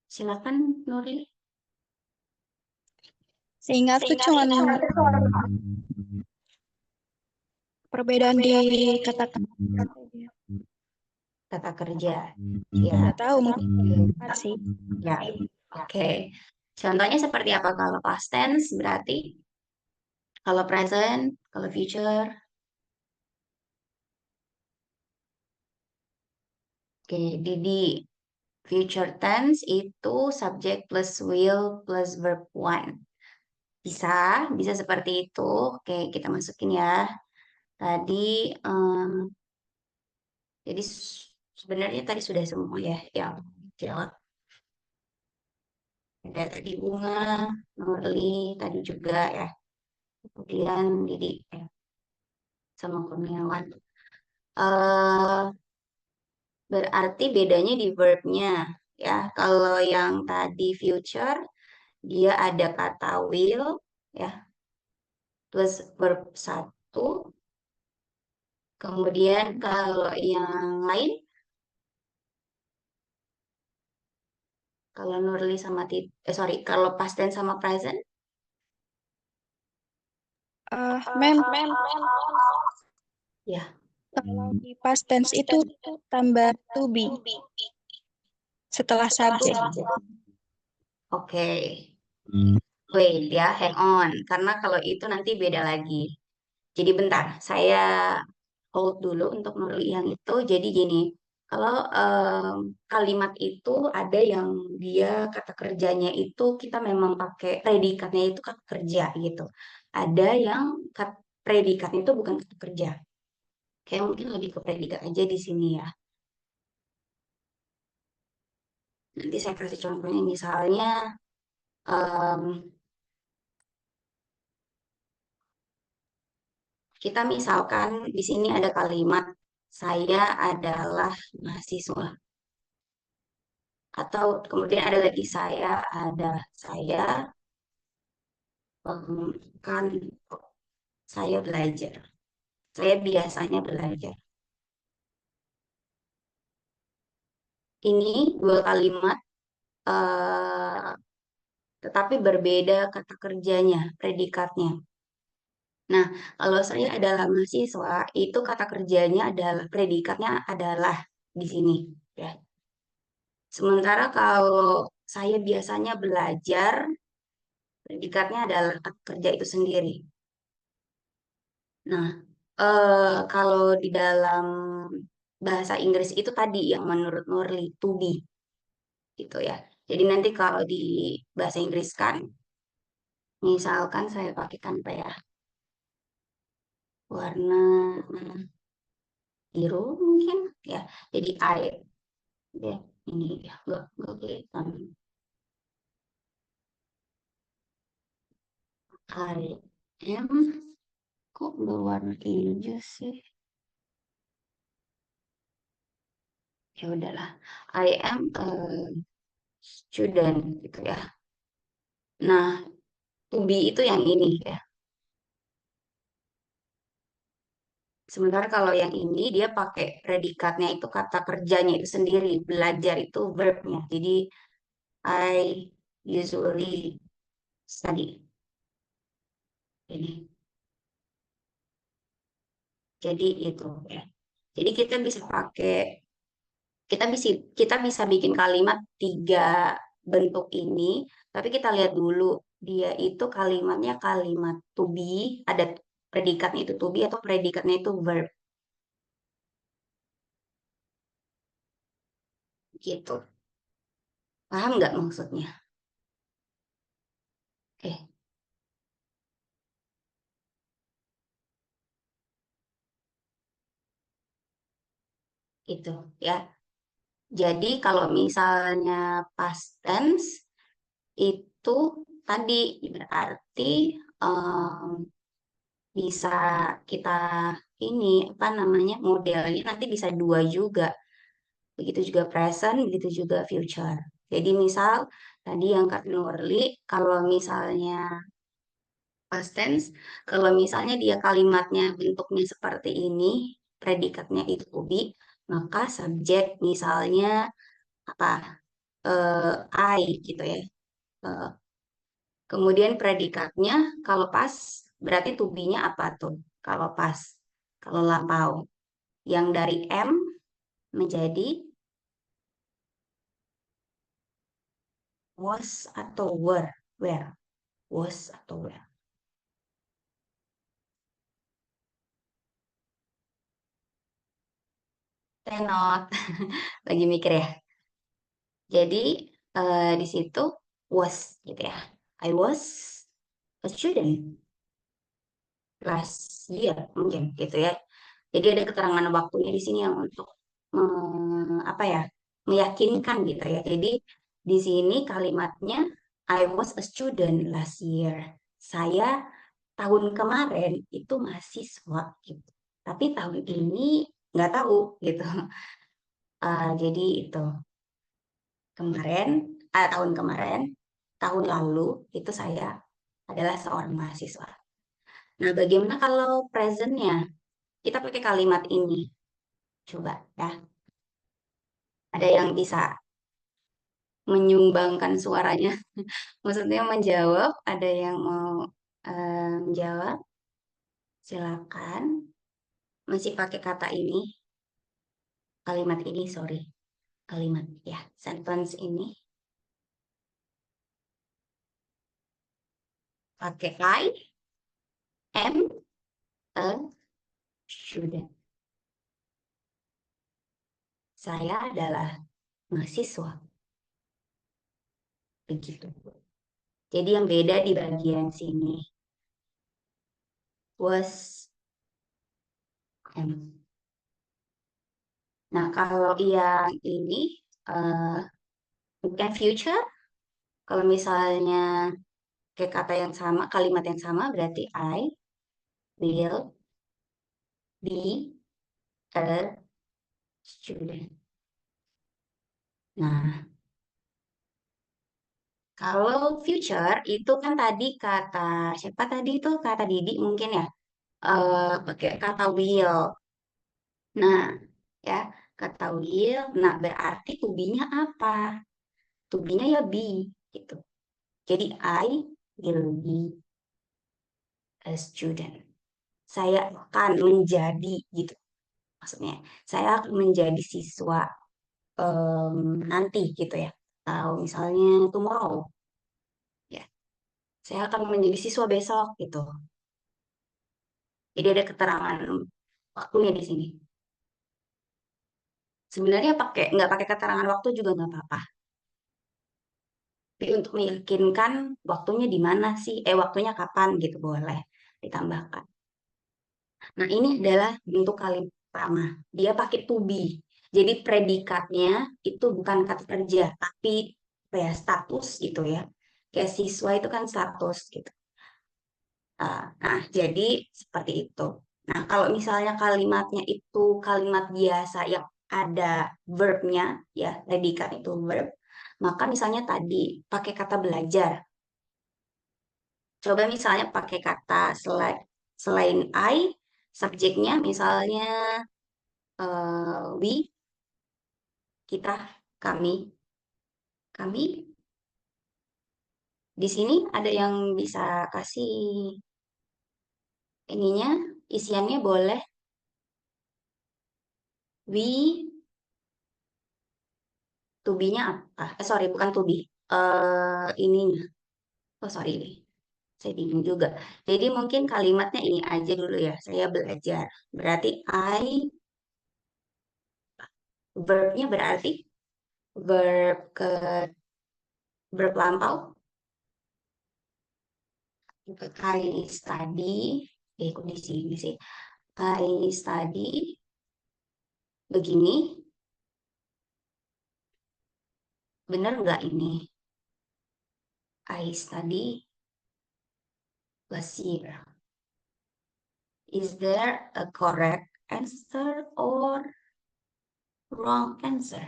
silakan Nuril. Seingatku cuman perbedaan di kata-kata aja. Kata kerja. Ya, Nggak tahu, mungkin ada sih. ya. Oke. Contohnya seperti apa kalau past tense berarti kalau present, kalau future. Oke, Didi. Future tense itu subject plus will plus verb one. Bisa, bisa seperti itu. Oke, kita masukin ya. Tadi, jadi sebenarnya tadi sudah semua ya yang jawab. Ada tadi Bunga, Nurli, tadi juga ya. Kemudian Didi sama Kurniawan. eh Berarti bedanya di verbnya ya. Kalau yang tadi future dia ada kata will ya plus verb satu. Kemudian kalau yang lain kalau Nurli sama sorry kalau past tense sama present Mem, ya kalau di past tense itu tambah to be setelah subjek. oke. Wait ya, hang on. Karena kalau itu nanti beda lagi. Jadi bentar, saya hold dulu untuk Nurli yang itu. Jadi gini, kalau kalimat itu ada yang dia kata kerjanya itu kita memang pakai predikatnya itu kata kerja gitu. Ada yang predikatnya itu bukan kata kerja. Kayak mungkin lebih ke predikat aja di sini ya. Nanti saya kasih contohnya misalnya em, kita misalkan di sini ada kalimat saya adalah mahasiswa. Atau kemudian ada lagi saya kan saya belajar. Saya biasanya belajar. Ini dua kalimat eh, tetapi berbeda kata kerjanya, predikatnya. Nah, kalau saya adalah mahasiswa, itu kata kerjanya adalah predikatnya adalah di sini, ya. Sementara kalau saya biasanya belajar, predikatnya adalah kata kerja itu sendiri. Nah, kalau di dalam bahasa Inggris itu tadi yang menurut Nurli to be gitu ya. Jadi nanti kalau di bahasa Inggris kan, misalkan saya pakai tanpa ya warna biru mungkin ya. Jadi I ya ini ya nggak kelihatan. I am kok berwarna hijau sih? Ya udahlah. I am a student gitu ya. Nah, To be itu yang ini ya. Sementara kalau yang ini dia pakai predikatnya itu kata kerjanya itu sendiri, belajar itu verbnya. Jadi I usually study. Ini. Jadi itu ya. Jadi kita bisa bikin kalimat 3 bentuk ini, tapi kita lihat dulu dia itu kalimatnya kalimat to be, ada predikatnya itu to be atau predikatnya itu verb gitu. Paham nggak maksudnya? Oke, itu ya. Jadi kalau misalnya past tense itu tadi berarti bisa kita ini apa namanya modelnya nanti bisa 2 juga. Begitu juga present, begitu juga future. Jadi misal tadi yang Kak Nurli, kalau misalnya past tense, kalau misalnya dia kalimatnya bentuknya seperti ini, predikatnya itu to be, maka subjek misalnya apa I gitu ya. Eh, kemudian predikatnya kalau pas berarti to be-nya apa tuh? Kalau pas, kalau lampau, yang dari am menjadi was atau were, was atau were. Tenot, lagi mikir ya. Jadi di situ was gitu ya. I was a student last year mungkin gitu ya. Jadi ada keterangan waktunya di sini yang untuk apa ya meyakinkan gitu ya. Jadi di sini kalimatnya I was a student last year. Saya tahun kemarin itu mahasiswa gitu. Tapi tahun ini nggak tahu gitu. Jadi itu kemarin, tahun kemarin, tahun lalu itu saya adalah seorang mahasiswa. Nah, bagaimana kalau presentnya? Kita pakai kalimat ini. Coba ya. Ada yang bisa menyumbangkan suaranya. Maksudnya menjawab, ada yang mau menjawab. Silakan. Masih pakai kata ini. Kalimat ini, sorry. Kalimat ya, sentence ini. Pakai I am a student. Saya adalah mahasiswa. Begitu. Jadi yang beda di bagian sini. Was am. Nah, kalau yang ini bukan future. Kalau misalnya kayak kata yang sama, kalimat yang sama berarti I will be a student. Nah, kalau future itu kan tadi kata siapa tadi itu kata Didi mungkin ya pakai kata will. Nah, ya kata will. Nah, berarti to be-nya apa? To be-nya ya be gitu. Jadi I will be a student. Saya akan menjadi gitu. Maksudnya, saya akan menjadi siswa nanti gitu ya. Atau misalnya tomorrow. Ya, saya akan menjadi siswa besok gitu. Jadi ada keterangan waktunya di sini. Sebenarnya nggak pakai keterangan waktu juga nggak apa-apa. Tapi untuk meyakinkan waktunya di mana sih? Waktunya kapan gitu boleh ditambahkan. Nah, ini adalah bentuk kalimat pertama. Dia pakai to be. Jadi predikatnya itu bukan kata kerja, tapi apa ya, status gitu ya. Kayak siswa itu kan status gitu. Nah, jadi seperti itu. Nah, kalau misalnya kalimatnya itu kalimat biasa yang ada verbnya, ya, predikat itu verb, maka misalnya tadi pakai kata belajar. Coba misalnya pakai kata selain I, subjeknya misalnya we, kita, kami. Di sini ada yang bisa kasih ininya, isiannya boleh. We, to be-nya apa? Sorry, bukan to be. Ininya. Oh, sorry. Saya bingung juga. Jadi mungkin kalimatnya ini aja dulu ya. Saya belajar. Berarti verb-nya berarti verb ke verb lampau. I study. Kok di sini sih. I study begini. Benar nggak ini? I study last year. Is there a correct answer or wrong answer?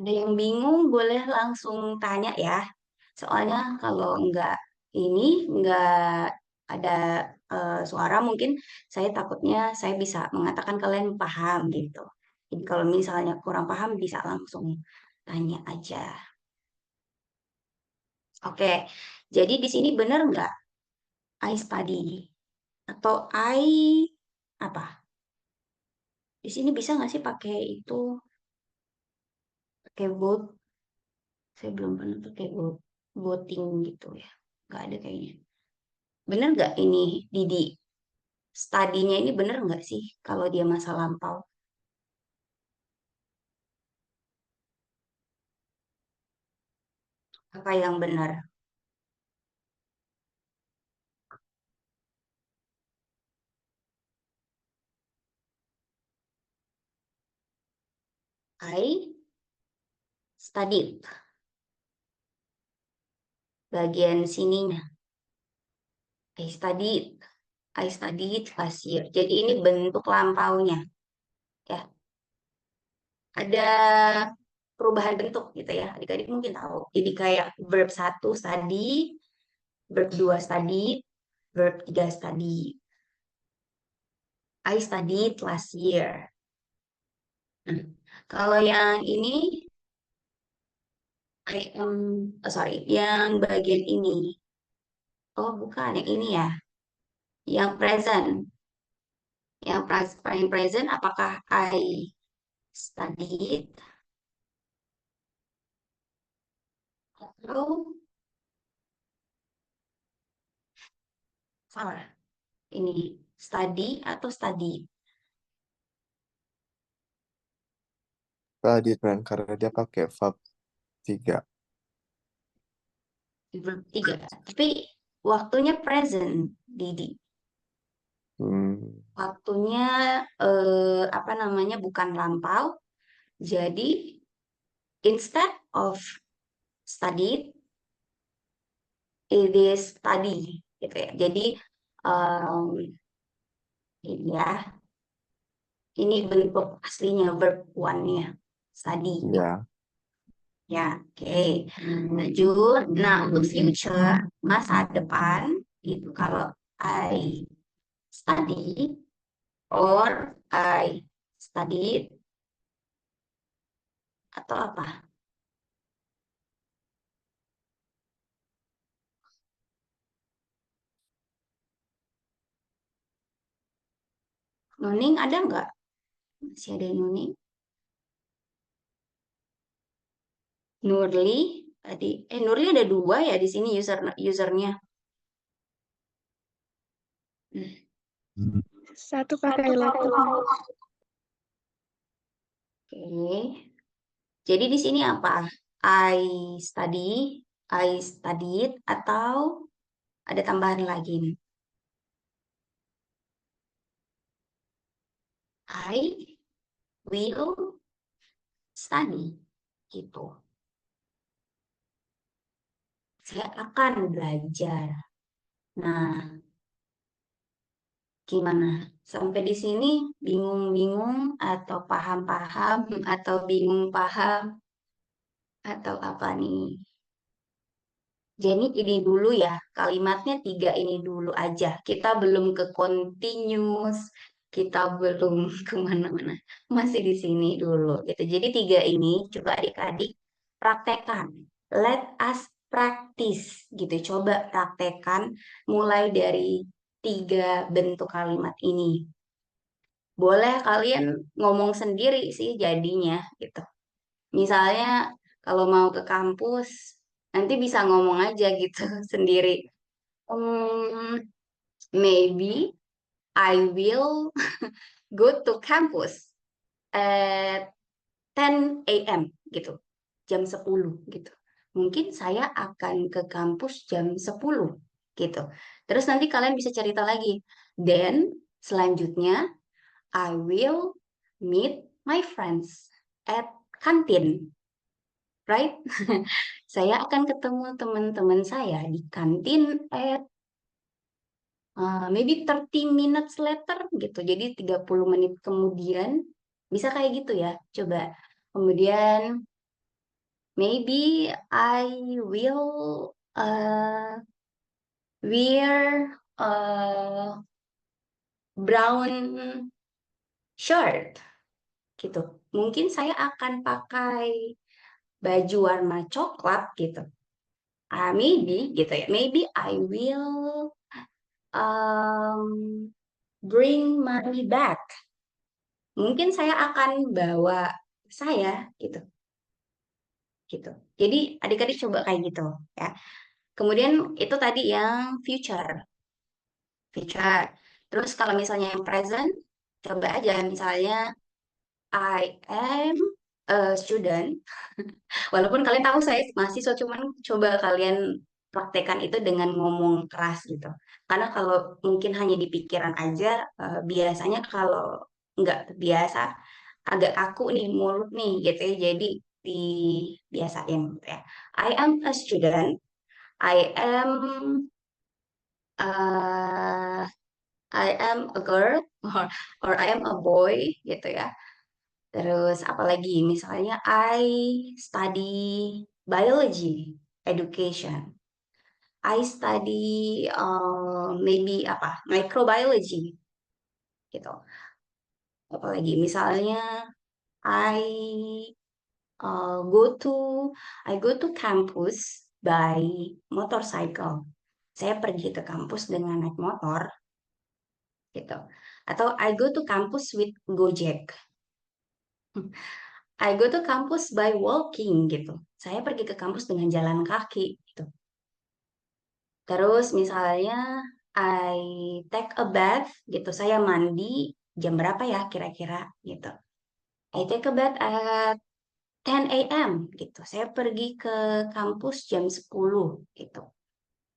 Ada yang bingung boleh langsung tanya ya. Soalnya kalau nggak ada suara mungkin saya takutnya saya bisa mengatakan kalian paham gitu. Jadi kalau misalnya kurang paham bisa langsung tanya aja. Oke, jadi di sini benar nggak I study atau I apa? Di sini bisa nggak sih pakai itu pakai vote? Saya belum pernah pakai voting gitu ya. Nggak ada kayaknya. Bener nggak ini Didi? Studinya ini bener nggak sih kalau dia masa lampau? Apa yang benar? I studied. Bagian sininya. I studied. I studied last year. Jadi ini bentuk lampaunya. Ya. Ada perubahan bentuk gitu ya. Adik-adik mungkin tahu. Jadi kayak verb 1 study, verb 2 study, verb 3 study. I studied last year. Nah, kalau yang ini yang bagian ini. Oh, bukan, yang ini ya. Yang present. Yang present, apakah I studied? Atau salah? Ini study atau study? Tadi kan karena dia pakai verb 3. Verb 3. Tapi waktunya present, Didi. Waktunya apa namanya bukan lampau. Jadi instead of studied, it is study gitu ya. Jadi ini ya, ini bentuk aslinya verb one-nya study. Ya. Ya, oke. Lanjut. Nah, untuk future masa depan itu kalau I study or I studied atau apa? Nuning ada nggak? Masih ada Nuning? Nurli tadi. Nurli ada 2 ya di sini usernya. Satu pakai laptop. Oke. Jadi di sini apa? I studied atau ada tambahan lagi nih? I will study gitu. Saya akan belajar. Nah, gimana? Sampai di sini bingung-bingung atau paham-paham atau bingung paham atau apa nih? Jadi ini dulu ya, kalimatnya 3 ini dulu aja. Kita belum ke continuous, kita belum kemana-mana. Masih di sini dulu gitu. Jadi 3 ini coba adik-adik praktekkan. Let us practice gitu. Coba praktekkan mulai dari 3 bentuk kalimat ini. Boleh kalian ngomong sendiri sih jadinya gitu. Misalnya kalau mau ke kampus, nanti bisa ngomong aja gitu sendiri. Maybe I will go to campus at 10 a.m. gitu. Jam 10 gitu. Mungkin saya akan ke kampus jam 10 gitu. Terus nanti kalian bisa cerita lagi. Then selanjutnya I will meet my friends at kantin. Right? Saya akan ketemu teman-teman saya di kantin at maybe 30 minutes later gitu. Jadi 30 menit kemudian bisa kayak gitu ya. Coba. Kemudian maybe I will wear brown shirt gitu. Mungkin saya akan pakai baju warna coklat gitu. Maybe gitu ya. Maybe I will bring money back. Mungkin saya akan bawa saya gitu. Gitu. Jadi adik-adik coba kayak gitu ya. Kemudian itu tadi yang future. Future. Terus kalau misalnya yang present, coba aja misalnya I am a student. Walaupun kalian tahu saya mahasiswa, cuman coba kalian praktekkan itu dengan ngomong keras gitu. Karena kalau mungkin hanya di pikiran aja, biasanya kalau nggak biasa, agak kaku nih mulut nih gitu ya. Jadi dibiasain gitu ya. I am a student. I am uh, I am a girl or I am a boy gitu ya. Terus apalagi misalnya I study biology education. I study maybe apa microbiology gitu. Apalagi misalnya I go to campus by motorcycle. Saya pergi ke kampus dengan naik motor gitu. Atau I go to campus with Gojek. I go to campus by walking gitu. Saya pergi ke kampus dengan jalan kaki gitu. Terus misalnya I take a bath gitu. Saya mandi jam berapa ya kira-kira gitu. I take a bath at 10 a.m. gitu. Saya pergi ke kampus jam 10 gitu.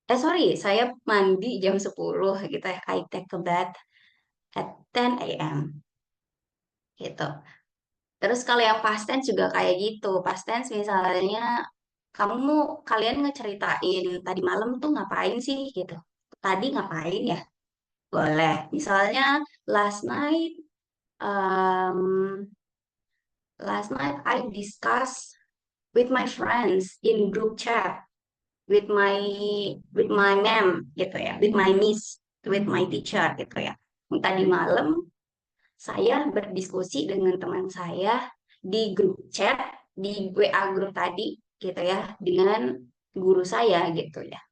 Sorry, saya mandi jam 10 gitu ya. I take a bath at 10 a.m. gitu. Terus kalau yang past tense juga kayak gitu. Past tense misalnya kalian ngeceritain tadi malam tuh ngapain sih gitu. Tadi ngapain ya? Boleh. Misalnya last night um, I discuss with my friends in group chat with my ma'am gitu ya, with my miss, with my teacher gitu ya. Tadi malam saya berdiskusi dengan teman saya di grup chat, di WA grup tadi gitu ya, dengan guru saya gitu ya.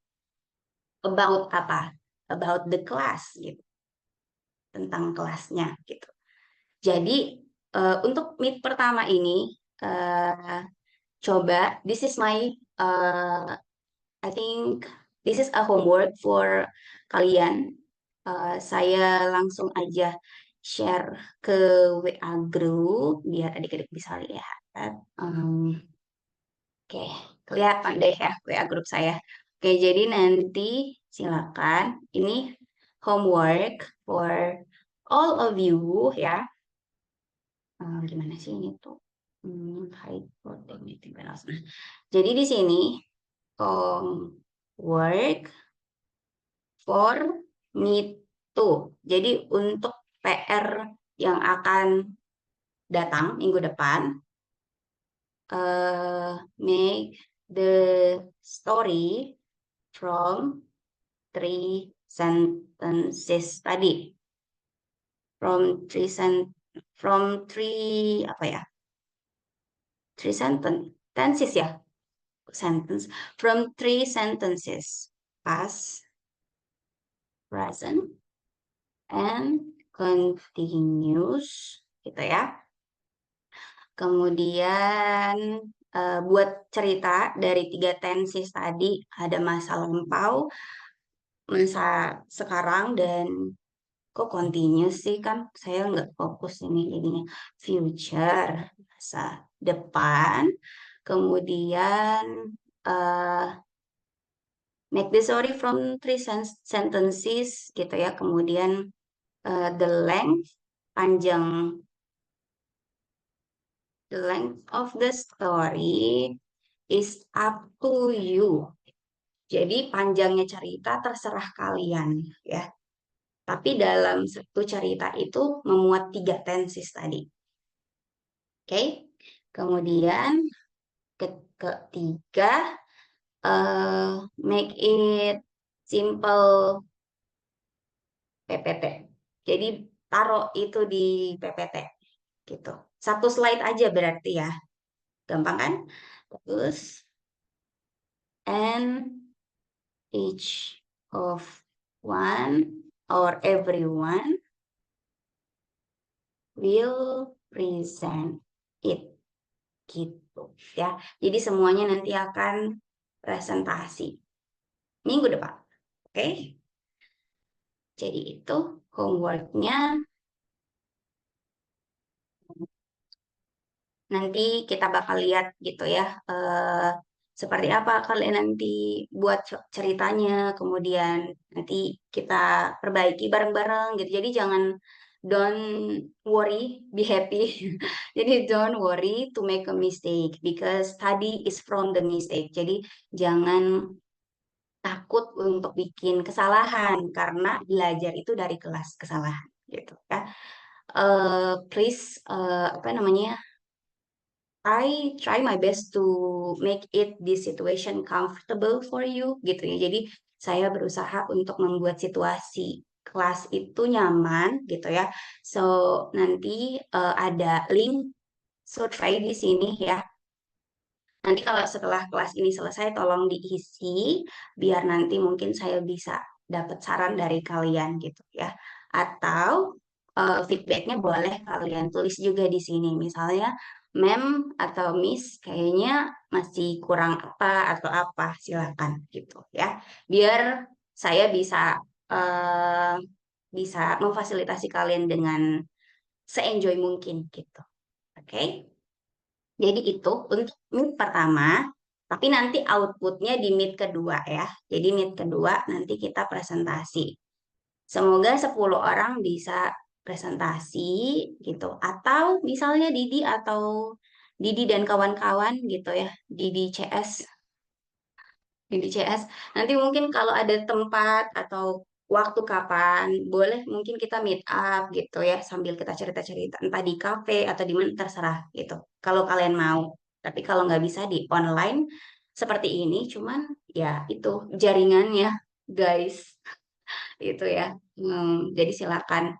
About apa? About the class gitu. Tentang kelasnya gitu. Jadi untuk meet pertama ini coba this is my I think this is a homework for kalian. Saya langsung aja share ke WA group biar adik-adik bisa lihat. Oke, kelihatan deh ya WA grup saya. Oke, jadi nanti silakan ini homework for all of you ya. Gimana sih ini tuh? Jadi di sini work for me too. Jadi untuk PR yang akan datang minggu depan, make the story from 3 sentences tadi. From 3 apa ya? 3 sentences ya. Sentence from 3 sentences. Past, present, and continuous gitu ya. Kemudian buat cerita dari 3 tenses tadi, ada masa lampau, masa sekarang, dan kok continuous sih, kan saya nggak fokus ini jadinya. Future, masa depan, kemudian make the story from 3 sentences gitu ya, kemudian the length, panjang, the length of the story is up to you. Jadi panjangnya cerita terserah kalian ya. Tapi dalam satu cerita itu memuat 3 tenses tadi. Oke. Kemudian ketiga, make it simple PPT. Jadi taruh itu di PPT gitu. Satu slide aja berarti ya. Gampang kan? Terus and each of one or everyone will present it gitu ya. Jadi semuanya nanti akan presentasi minggu depan. Oke. Jadi itu homeworknya. Nanti kita bakal lihat gitu ya, seperti apa kalian nanti buat ceritanya, kemudian nanti kita perbaiki bareng-bareng gitu. Jadi jangan, don't worry, be happy. Jadi don't worry to make a mistake because study is from the mistake. Jadi jangan takut untuk bikin kesalahan karena belajar itu dari kelas kesalahan gitu ya. Please, apa namanya? I try my best to make it this situation comfortable for you gitu ya. Jadi saya berusaha untuk membuat situasi kelas itu nyaman gitu ya. So nanti ada link, so try di sini ya. Nanti kalau setelah kelas ini selesai tolong diisi biar nanti mungkin saya bisa dapat saran dari kalian gitu ya. Atau feedbacknya boleh kalian tulis juga di sini. Misalnya, Mem atau Miss kayaknya masih kurang apa atau apa, silakan gitu ya. Biar saya bisa bisa memfasilitasi kalian dengan se-enjoy mungkin gitu. Oke? Jadi itu untuk meet pertama, tapi nanti outputnya di meet kedua ya. Jadi meet kedua nanti kita presentasi. Semoga 10 orang bisa presentasi gitu. Atau misalnya Didi dan kawan-kawan gitu ya, Didi CS. Nanti mungkin kalau ada tempat atau waktu kapan, boleh mungkin kita meet up gitu ya, sambil kita cerita-cerita, entah di cafe atau di mana, terserah gitu. Kalau kalian mau. Tapi kalau nggak bisa di online seperti ini, cuman ya itu jaringannya, guys. Itu ya. Jadi silakan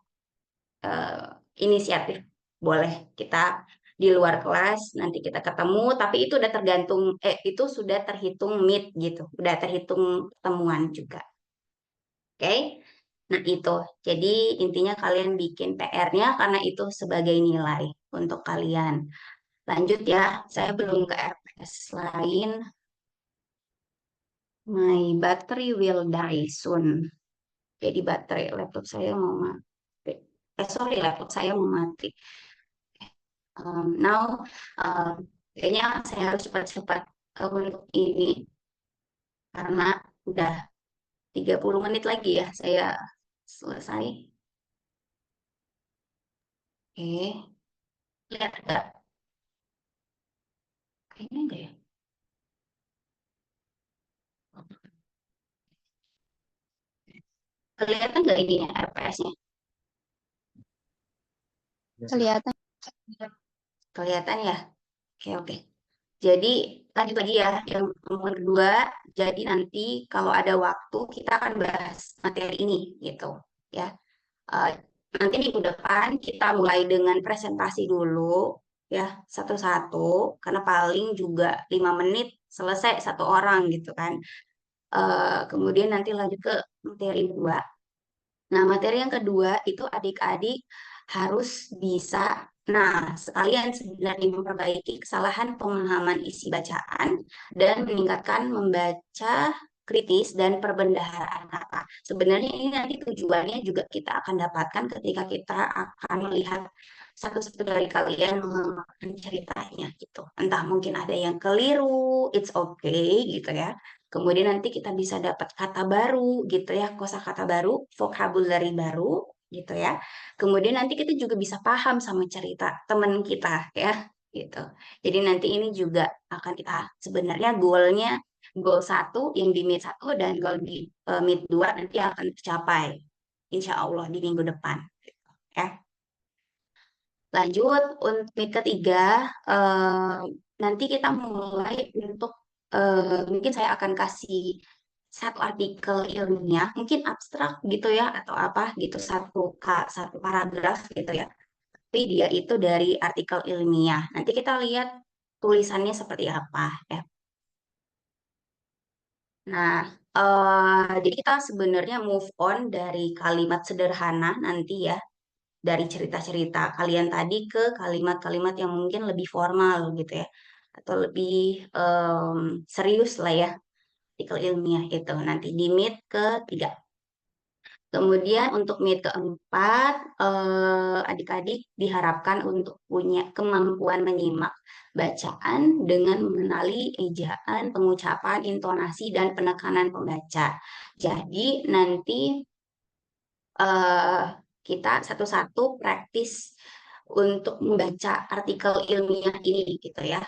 eh, inisiatif. Boleh kita di luar kelas nanti kita ketemu, tapi itu udah tergantung, itu sudah terhitung meet gitu, udah terhitung pertemuan juga. Oke. Nah itu, jadi intinya kalian bikin PR-nya karena itu sebagai nilai untuk kalian. Lanjut ya, saya belum ke RPS lain. My battery will die soon. Jadi baterai laptop saya mau mati. Sorry, laptop saya mau mati. Now, kayaknya saya harus cepat-cepat untuk ini karena udah 30 menit lagi ya saya selesai. Oke, lihat nggak? Kayaknya enggak ya. Kelihatan nggak ini ya RPS-nya? Kelihatan. Kelihatan ya? Oke. Jadi lanjut lagi ya, yang omongan kedua. Jadi nanti kalau ada waktu kita akan bahas materi ini gitu ya. Eh, Nanti minggu depan kita mulai dengan presentasi dulu ya, satu-satu, karena paling juga 5 menit selesai satu orang gitu kan. Kemudian nanti lanjut ke materi kedua. Nah, materi yang kedua itu adik-adik harus bisa, nah, sekalian sebenarnya memperbaiki kesalahan pemahaman isi bacaan dan meningkatkan membaca kritis dan perbendaharaan kata. Sebenarnya ini nanti tujuannya juga kita akan dapatkan ketika kita akan melihat satu-satu dari kalian mengenalkan ceritanya gitu. Entah mungkin ada yang keliru, it's okay gitu ya. Kemudian nanti kita bisa dapat kata baru gitu ya, kosakata baru, vocabulary baru gitu ya. Kemudian nanti kita juga bisa paham sama cerita teman kita ya gitu. Jadi nanti ini juga akan kita sebenarnya goalnya goal 1 yang di mid 1 dan goal di mid 2 nanti akan tercapai insya Allah di minggu depan gitu, ya. Lanjut untuk mid ketiga, nanti kita mulai untuk mungkin saya akan kasih satu artikel ilmiah, mungkin abstrak gitu ya atau apa gitu, satu paragraf gitu ya. Tapi dia itu dari artikel ilmiah. Nanti kita lihat tulisannya seperti apa ya. Nah, jadi kita sebenarnya move on dari kalimat sederhana nanti ya, dari cerita-cerita kalian tadi ke kalimat-kalimat yang mungkin lebih formal gitu ya, atau lebih serius lah ya, artikel ilmiah itu nanti di mid ketiga. Kemudian untuk mid keempat, adik-adik diharapkan untuk punya kemampuan menyimak bacaan dengan mengenali ejaan, pengucapan, intonasi, dan penekanan pembaca. Jadi nanti kita satu-satu praktis untuk membaca artikel ilmiah ini gitu ya.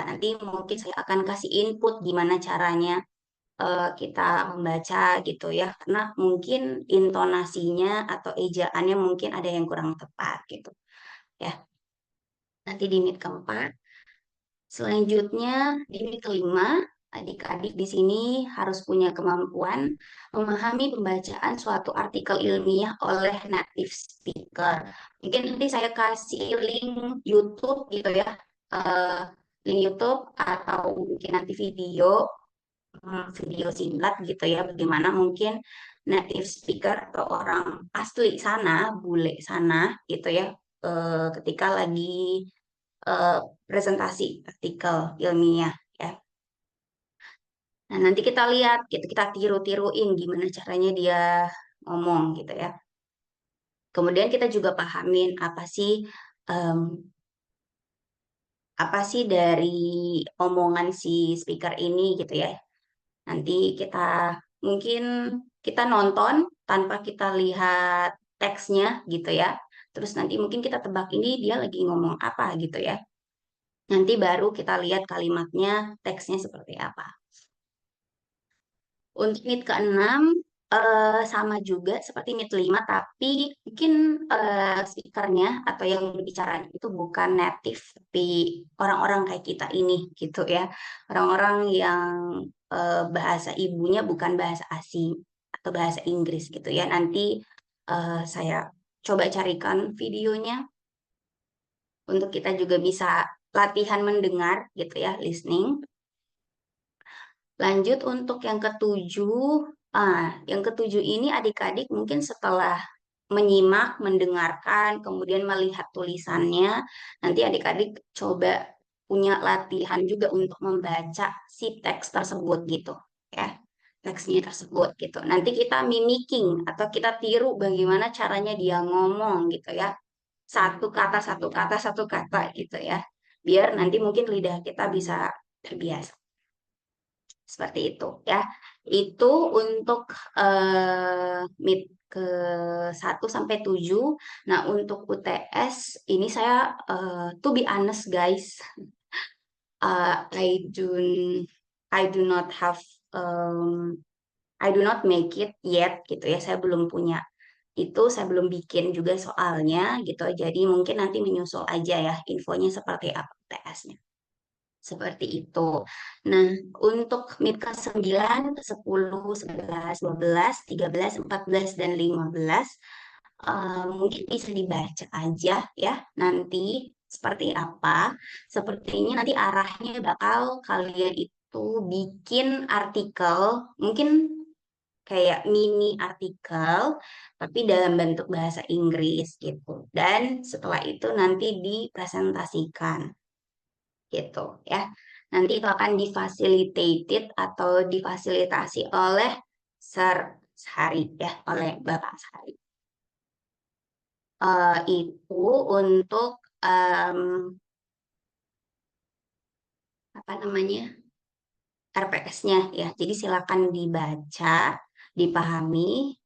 Nanti mungkin saya akan kasih input gimana caranya kita membaca gitu ya, karena mungkin intonasinya atau ejaannya mungkin ada yang kurang tepat gitu ya. Nanti di mid keempat. Selanjutnya di mid kelima, adik-adik di sini harus punya kemampuan memahami pembacaan suatu artikel ilmiah oleh native speaker. Mungkin nanti saya kasih link YouTube gitu ya, link YouTube atau mungkin nanti video singkat gitu ya, bagaimana mungkin native speaker atau orang asli sana, bule sana gitu ya, ketika lagi eh, presentasi artikel ilmiah ya. Nah, nanti kita lihat gitu, kita tiru-tiruin gimana caranya dia ngomong gitu ya. Kemudian kita juga pahamin em, apa sih dari omongan si speaker ini gitu ya. Nanti mungkin kita nonton tanpa kita lihat teksnya gitu ya. Terus nanti mungkin kita tebak ini dia lagi ngomong apa gitu ya. Nanti baru kita lihat kalimatnya, teksnya seperti apa. Untuk mid ke-6 sama juga seperti mid 5, tapi mungkin speakernya atau yang berbicara itu bukan native, tapi orang-orang kayak kita ini gitu ya. Orang-orang yang bahasa ibunya bukan bahasa asing atau bahasa Inggris gitu ya. Nanti saya coba carikan videonya untuk kita juga bisa latihan mendengar gitu ya, listening. Lanjut untuk yang ketujuh. Yang ketujuh ini adik-adik mungkin setelah menyimak, mendengarkan, kemudian melihat tulisannya, nanti adik-adik coba punya latihan juga untuk membaca si teks tersebut gitu ya, teksnya tersebut gitu. Nanti kita mimicking atau kita tiru bagaimana caranya dia ngomong gitu ya, satu kata satu kata satu kata gitu ya, biar nanti mungkin lidah kita bisa terbiasa. Seperti itu ya. Itu untuk mid ke 1 sampai 7. Nah, untuk UTS ini saya to be honest guys, I do not have I do not make it yet gitu ya. Saya belum punya itu saya belum bikin juga soalnya gitu. Jadi mungkin nanti menyusul aja ya infonya seperti apa UTS-nya. Seperti itu. Nah, untuk MIP ke-9, ke-10, 11, 12, 13, 14, dan 15 mungkin bisa dibaca aja ya nanti seperti apa. Sepertinya nanti arahnya bakal kalian itu bikin artikel, mungkin kayak mini artikel, tapi dalam bentuk bahasa Inggris gitu. Dan setelah itu nanti dipresentasikan gitu ya. Nanti itu akan difacilitated atau difasilitasi oleh Sir Sari ya, oleh Bapak Sari. Itu untuk apa namanya RPS-nya ya. Jadi silakan dibaca, dipahami.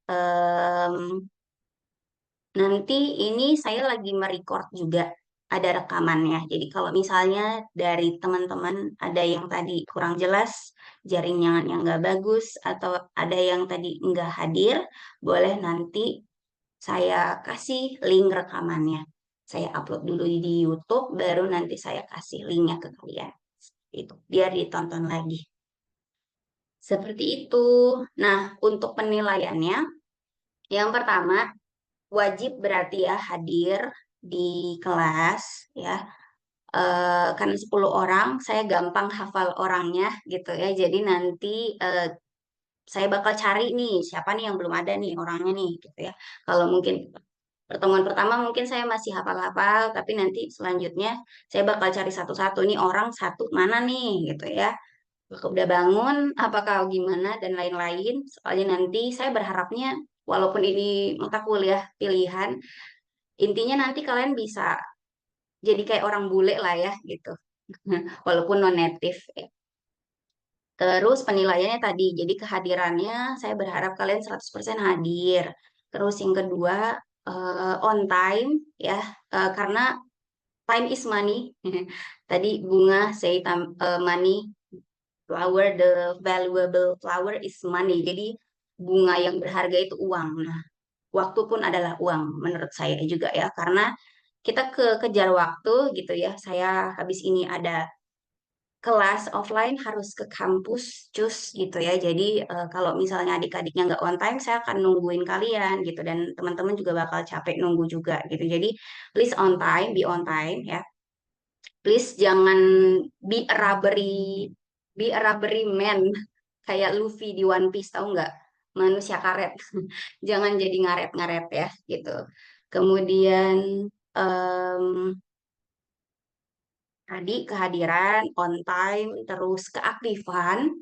Nanti ini saya lagi merecord juga ada rekamannya. Jadi kalau misalnya dari teman-teman ada yang tadi kurang jelas, jaringan yang nggak bagus, atau ada yang tadi nggak hadir, boleh nanti saya kasih link rekamannya. Saya upload dulu di YouTube, baru nanti saya kasih linknya ke kalian. Itu biar ditonton lagi. Seperti itu. Nah, untuk penilaiannya, yang pertama wajib berarti ya hadir di kelas ya. Karena 10 orang, saya gampang hafal orangnya gitu ya. Jadi nanti saya bakal cari nih siapa nih yang belum ada nih orangnya nih gitu ya. Kalau mungkin pertemuan pertama mungkin saya masih hafal-hafal, tapi nanti selanjutnya saya bakal cari satu-satu nih orang satu mana nih gitu ya. Udah bangun, apakah gimana dan lain-lain. Soalnya nanti saya berharapnya walaupun ini mata kuliah pilihan, intinya nanti kalian bisa jadi kayak orang bule lah ya gitu. Walaupun non native ya. Terus penilaiannya tadi, jadi kehadirannya saya berharap kalian 100% hadir. Terus yang kedua, on time ya, karena time is money. Tadi bunga say money, flower, the valuable flower is money. Jadi bunga yang berharga itu uang. Nah, waktu pun adalah uang menurut saya juga ya, karena kita kejar waktu gitu ya. Saya habis ini ada kelas offline harus ke kampus cus gitu ya. Jadi kalau misalnya adik-adiknya nggak on time, saya akan nungguin kalian gitu dan teman-teman juga bakal capek nunggu juga gitu. Jadi please on time, be on time ya. Please jangan be a rubbery man kayak Luffy di One Piece, tahu nggak? Manusia karet. Jangan jadi ngaret-ngaret ya gitu. Kemudian em, tadi kehadiran, on time, terus keaktifan.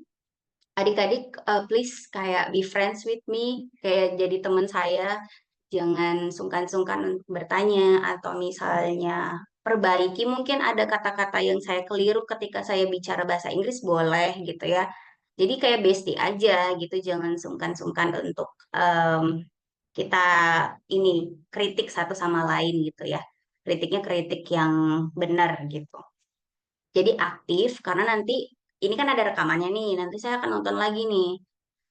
Adik-adik, please kayak be friends with me, kayak jadi teman saya. Jangan sungkan-sungkan untuk bertanya atau misalnya perbaiki mungkin ada kata-kata yang saya keliru ketika saya bicara bahasa Inggris boleh gitu ya. Jadi kayak bestie aja gitu, jangan sungkan-sungkan untuk kita ini kritik satu sama lain gitu ya. Kritiknya kritik yang benar gitu. Jadi aktif karena nanti ini kan ada rekamannya nih, nanti saya akan nonton lagi nih.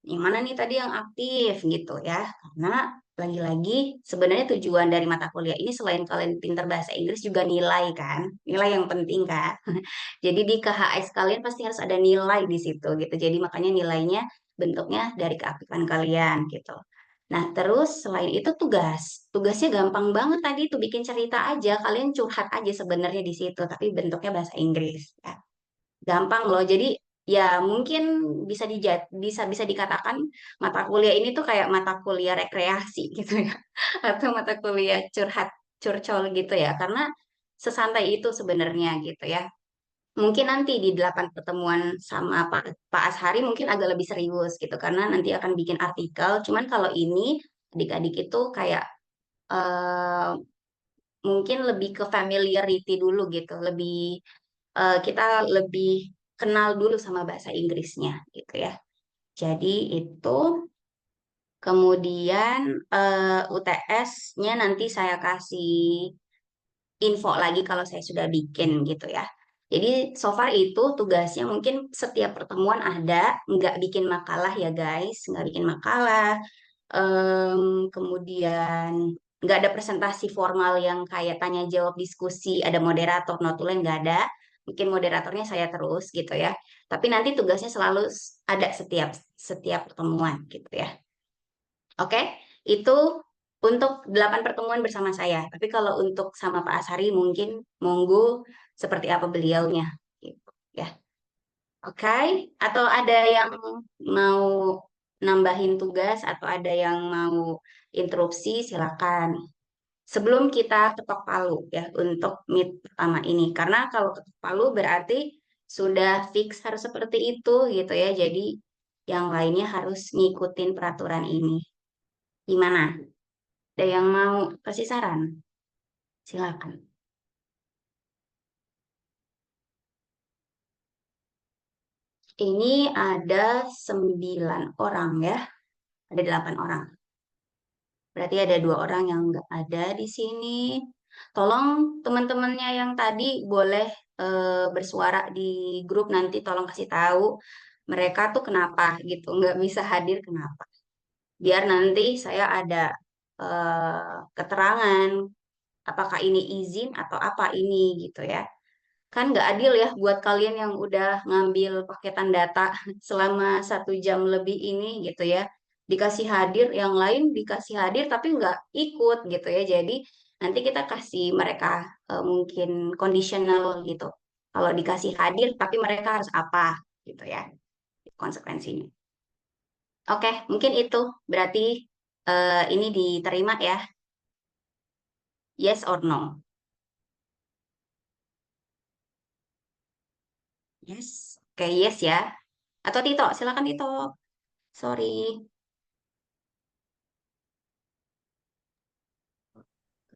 Yang mana nih tadi yang aktif gitu ya. Karena lagi-lagi sebenarnya tujuan dari mata kuliah ini selain kalian pintar bahasa Inggris juga nilai kan. Nilai yang penting kan. Jadi di KHS kalian pasti harus ada nilai di situ gitu. Jadi makanya nilainya bentuknya dari keaktifan kalian gitu. Nah, terus selain itu tugas. Tugasnya gampang banget tadi tuh bikin cerita aja. Kalian curhat aja sebenarnya di situ, tapi bentuknya bahasa Inggris ya. Gampang loh. Jadi ya mungkin bisa bisa dikatakan mata kuliah ini tuh kayak mata kuliah rekreasi gitu ya. Atau mata kuliah curhat curcol gitu ya. Karena sesantai itu sebenarnya gitu ya. Mungkin nanti di 8 pertemuan sama Pak Ashari mungkin agak lebih serius gitu karena nanti akan bikin artikel. Cuman kalau ini adik-adik itu kayak eh, mungkin lebih ke familiarity dulu gitu, lebih kita lebih kenal dulu sama bahasa Inggrisnya gitu ya. Jadi itu kemudian UTS-nya nanti saya kasih info lagi kalau saya sudah bikin gitu ya. Jadi so far itu tugasnya mungkin setiap pertemuan ada, nggak bikin makalah ya guys, nggak bikin makalah. Kemudian nggak ada presentasi formal yang kayak tanya jawab diskusi, ada moderator, notulen nggak ada. Mungkin moderatornya saya terus gitu ya. Tapi nanti tugasnya selalu ada setiap setiap pertemuan gitu ya. Oke, itu untuk 8 pertemuan bersama saya. Tapi kalau untuk sama Pak Asari mungkin monggo seperti apa beliaunya gitu ya. Oke, atau ada yang mau nambahin tugas atau ada yang mau interupsi silakan. Sebelum kita ketok palu ya untuk meet pertama ini. Karena kalau ketok palu berarti sudah fix harus seperti itu gitu ya. Jadi yang lainnya harus ngikutin peraturan ini. Gimana? Ada yang mau kasih saran? Silakan. Ini ada 9 orang ya. Ada 8 orang. Berarti ada 2 orang yang nggak ada di sini. Tolong teman-temannya yang tadi boleh bersuara di grup nanti tolong kasih tahu mereka tuh kenapa gitu, nggak bisa hadir kenapa. Biar nanti saya ada keterangan apakah ini izin atau apa ini gitu ya. Kan nggak adil ya buat kalian yang udah ngambil paketan data selama 1 jam lebih ini gitu ya. Dikasih hadir, yang lain dikasih hadir tapi nggak ikut gitu ya. Jadi nanti kita kasih mereka mungkin conditional gitu. Kalau dikasih hadir tapi mereka harus apa gitu ya konsekuensinya. Oke, mungkin itu berarti ini diterima ya. Yes or no? Yes. Oke, yes ya. Atau Tito, silakan Tito. Sorry.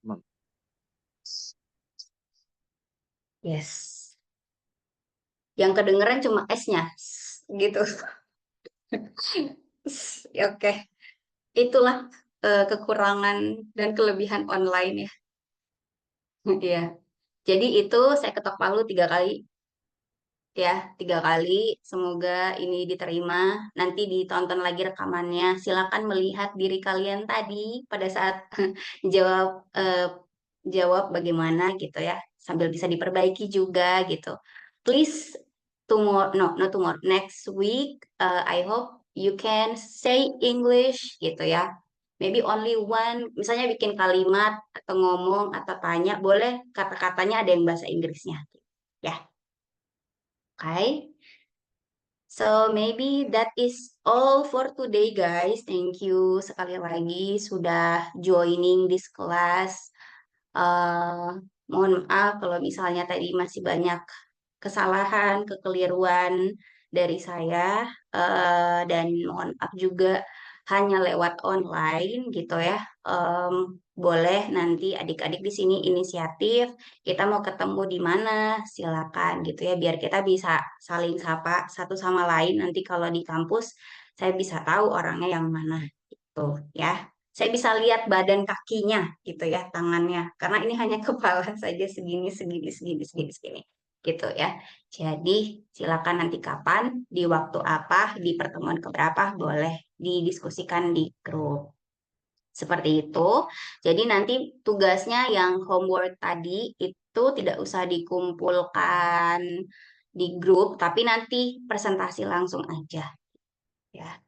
Teman. Yes. Yang kedengeran cuma S-nya. Gitu. Ya, oke. Itulah kekurangan dan kelebihan online ya. Iya. Jadi itu saya ketok palu 3 kali ya, 3 kali. Semoga ini diterima. Nanti ditonton lagi rekamannya. Silakan melihat diri kalian tadi pada saat jawab jawab bagaimana gitu ya, sambil bisa diperbaiki juga gitu. Please tomorrow, no, not tomorrow, next week, I hope you can say English gitu ya. Maybe only one, misalnya bikin kalimat atau ngomong atau tanya, boleh kata-katanya ada yang bahasa Inggrisnya. Ya, oke. So maybe that is all for today, guys. Thank you sekali lagi sudah joining this class. Mohon maaf kalau misalnya tadi masih banyak kesalahan, kekeliruan dari saya, dan mohon maaf juga hanya lewat online gitu ya. Boleh nanti adik-adik di sini inisiatif, kita mau ketemu di mana, silakan gitu ya, biar kita bisa saling sapa satu sama lain. Nanti kalau di kampus, saya bisa tahu orangnya yang mana gitu ya. Saya bisa lihat badan kakinya gitu ya, tangannya. Karena ini hanya kepala saja segini, segini, segini, segini, segini. Gitu ya. Jadi silakan nanti kapan, di waktu apa, di pertemuan keberapa, boleh didiskusikan di grup. Seperti itu. Jadi nanti tugasnya yang homework tadi itu tidak usah dikumpulkan di grup, tapi nanti presentasi langsung aja. Ya.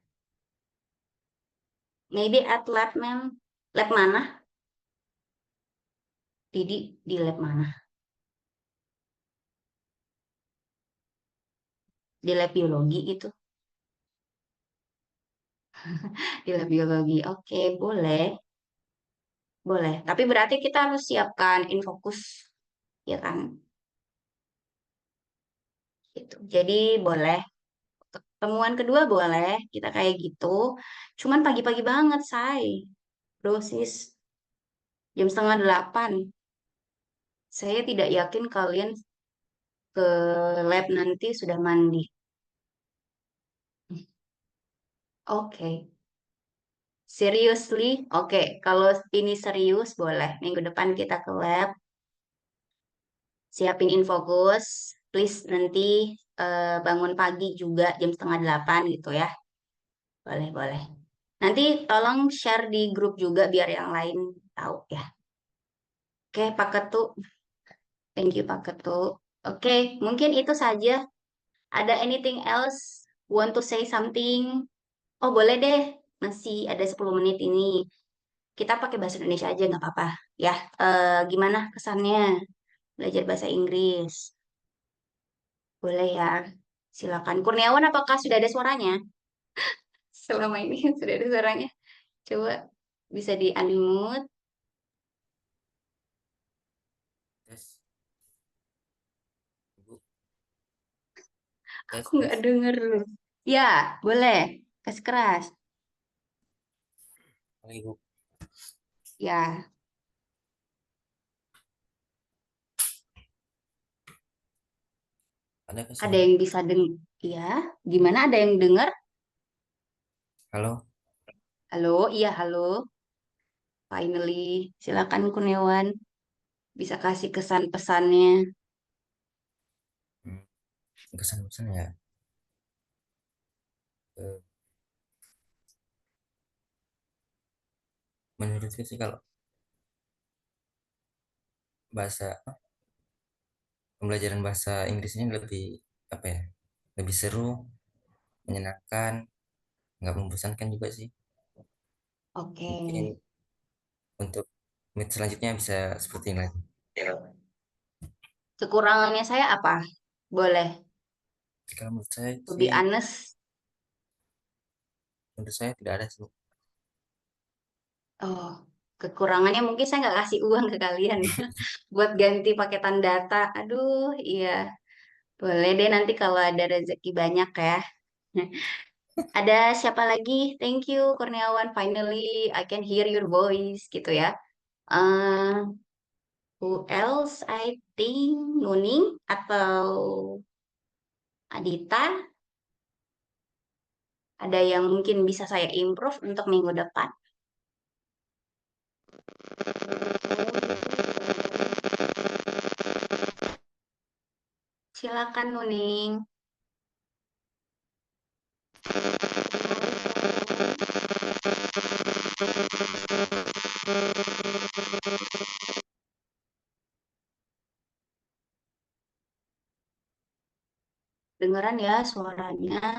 Maybe at lab, ma'am. Lab mana? Didi, di lab mana? Di lab biologi itu. Di lab biologi. Oke, boleh. Boleh. Tapi berarti kita harus siapkan infokus, ya kan? Gitu. Jadi boleh. Temuan kedua boleh. Kita kayak gitu. Cuman pagi-pagi banget, say. Dosis jam setengah 8. Saya tidak yakin kalian ke lab nanti sudah mandi. Oke. Seriously? Oke. Kalau ini serius, boleh. Minggu depan kita ke lab. Siapin infokus. Please nanti bangun pagi juga jam setengah 8 gitu ya. Boleh, boleh. Nanti tolong share di grup juga biar yang lain tahu ya. Oke, Pak Ketu. Thank you, Pak Ketu. Oke, mungkin itu saja. Ada anything else? Want to say something? Oh, boleh deh. Masih ada 10 menit ini. Kita pakai bahasa Indonesia aja, nggak apa-apa. Ya, gimana kesannya belajar bahasa Inggris? Boleh ya. Silakan. Kurniawan, apakah sudah ada suaranya? Selama ini sudah ada suaranya. Coba bisa di-unmute. Tes. Ibu. Tes, Aku nggak tes. denger. Ya, boleh. Kasih keras. Halo, Ibu. Ya, Ada ada suara? yang bisa ya, gimana? Ada yang dengar? Halo. Halo, iya halo. Finally, silakan Kurniawan. Bisa kasih kesan pesannya. Hmm, kesan-kesan ya. Eh, menurutku sih kalau bahasa pembelajaran bahasa Inggris ini lebih apa ya? Lebih seru, menyenangkan, nggak membosankan juga sih. Oke. Mungkin untuk menit selanjutnya bisa seperti ini lagi. Kekurangannya saya apa? Boleh. Kalau menurut saya To be sih, honest. menurut saya tidak ada sih. Oh, kekurangannya mungkin saya nggak kasih uang ke kalian ya. Buat ganti paketan data. Aduh, iya. Boleh deh nanti kalau ada rezeki banyak ya. Ada siapa lagi? Thank you, Kurniawan. Finally, I can hear your voice gitu ya. Eh, who else? I think Nuning atau Adita. Ada yang mungkin bisa saya improve untuk minggu depan. Silakan Nuning. Dengeran ya suaranya.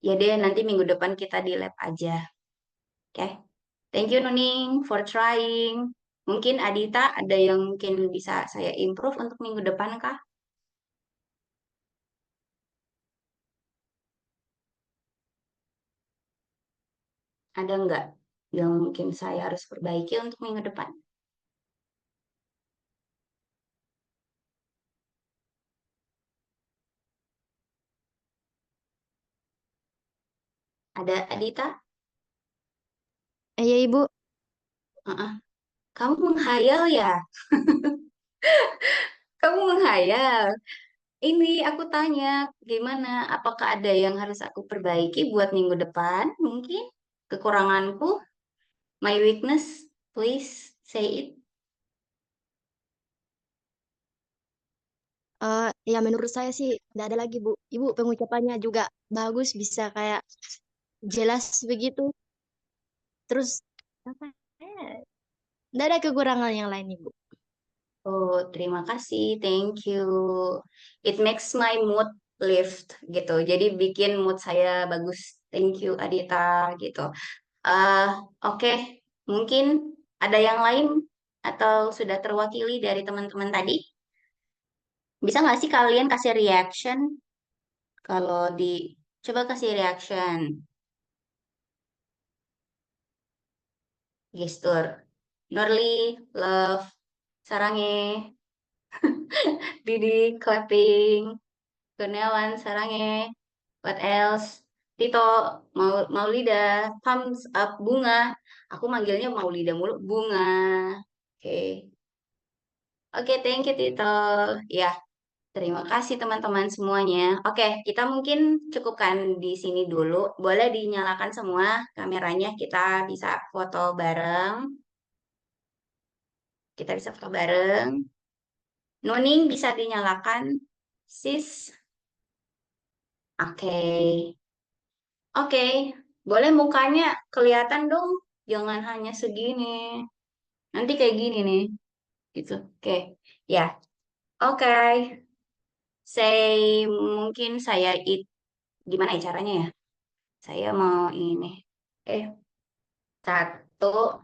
Ya deh, nanti minggu depan kita di lab aja. Oke. Thank you Nuning for trying. Mungkin Adita ada yang mungkin bisa saya improve untuk minggu depan kah? Ada nggak yang mungkin saya harus perbaiki untuk minggu depan? Ada Adita? Iya, Ibu. Heeh. Kamu menghayal ya? Kamu menghayal. Ini aku tanya, gimana? Apakah ada yang harus aku perbaiki buat minggu depan? Mungkin kekuranganku, my weakness, please say it. Ya menurut saya sih tidak ada lagi, Bu. Ibu pengucapannya juga bagus, bisa kayak jelas begitu. Terus apa ya? Tidak ada kekurangan yang lain, Ibu. Oh, terima kasih, thank you. It makes my mood lift gitu. Jadi bikin mood saya bagus. Thank you, Adita gitu. eh oke, mungkin ada yang lain atau sudah terwakili dari teman-teman tadi? Bisa nggak sih kalian kasih reaction kalau di coba kasih reaction gestur. Norly, love, Sarange, Didi, clapping, Kurniawan, Sarange, what else? Tito, Maulida, thumbs up, Bunga. Aku manggilnya Maulida mulu, Bunga. Oke. Oke, thank you Tito. Ya, terima kasih teman-teman semuanya. Oke, kita mungkin cukupkan di sini dulu. Boleh dinyalakan semua kameranya, kita bisa foto bareng. Kita bisa foto bareng. Nuning bisa dinyalakan, sis. Oke. Oke. Boleh mukanya kelihatan dong, jangan hanya segini. Nanti kayak gini nih, gitu. Oke, ya. Oke, mungkin saya gimana ya caranya ya? Saya mau ini. Eh, satu,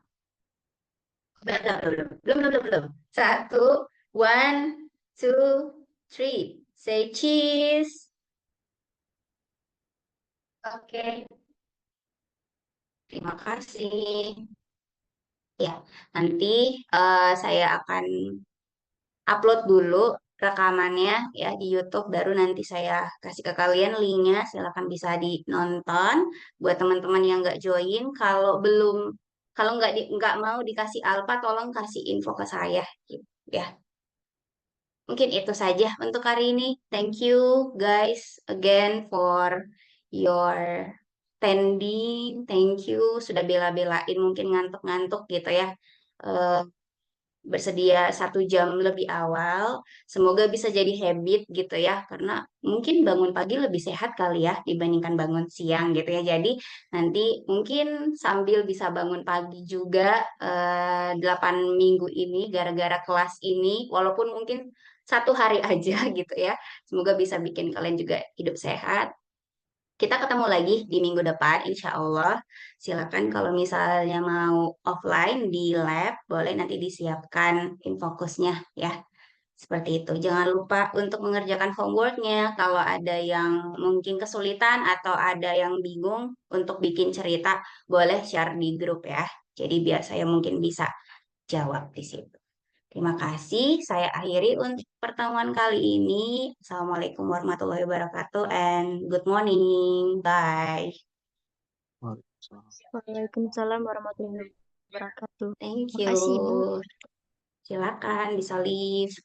belum, belum, belum, belum, belum, belum. Satu, one, two, three. Say cheese. Oke, terima kasih. Ya, nanti saya akan upload dulu rekamannya ya di YouTube, baru nanti saya kasih ke kalian linknya, silakan bisa dinonton. Buat teman-teman yang nggak join, kalau nggak mau dikasih alfa, tolong kasih info ke saya gitu ya. Mungkin itu saja untuk hari ini. Thank you guys again for your standing. Thank you sudah bela-belain mungkin ngantuk-ngantuk gitu ya. Eh, Bersedia 1 jam lebih awal. Semoga bisa jadi habit gitu ya, karena mungkin bangun pagi lebih sehat kali ya dibandingkan bangun siang gitu ya. Jadi nanti mungkin sambil bisa bangun pagi juga 8 minggu ini gara-gara kelas ini, walaupun mungkin 1 hari aja gitu ya. Semoga bisa bikin kalian juga hidup sehat. Kita ketemu lagi di minggu depan, insya Allah. Silakan kalau misalnya mau offline di lab, boleh nanti disiapkan infokusnya ya. Seperti itu. Jangan lupa untuk mengerjakan homeworknya. Kalau ada yang mungkin kesulitan atau ada yang bingung untuk bikin cerita, boleh share di grup ya. Jadi biar saya mungkin bisa jawab di situ. Terima kasih. Saya akhiri untuk pertemuan kali ini. Assalamualaikum warahmatullahi wabarakatuh and good morning. Bye. Waalaikumsalam. Waalaikumsalam warahmatullahi wabarakatuh. Thank you. Makasih, Bu. Silakan bisa leave.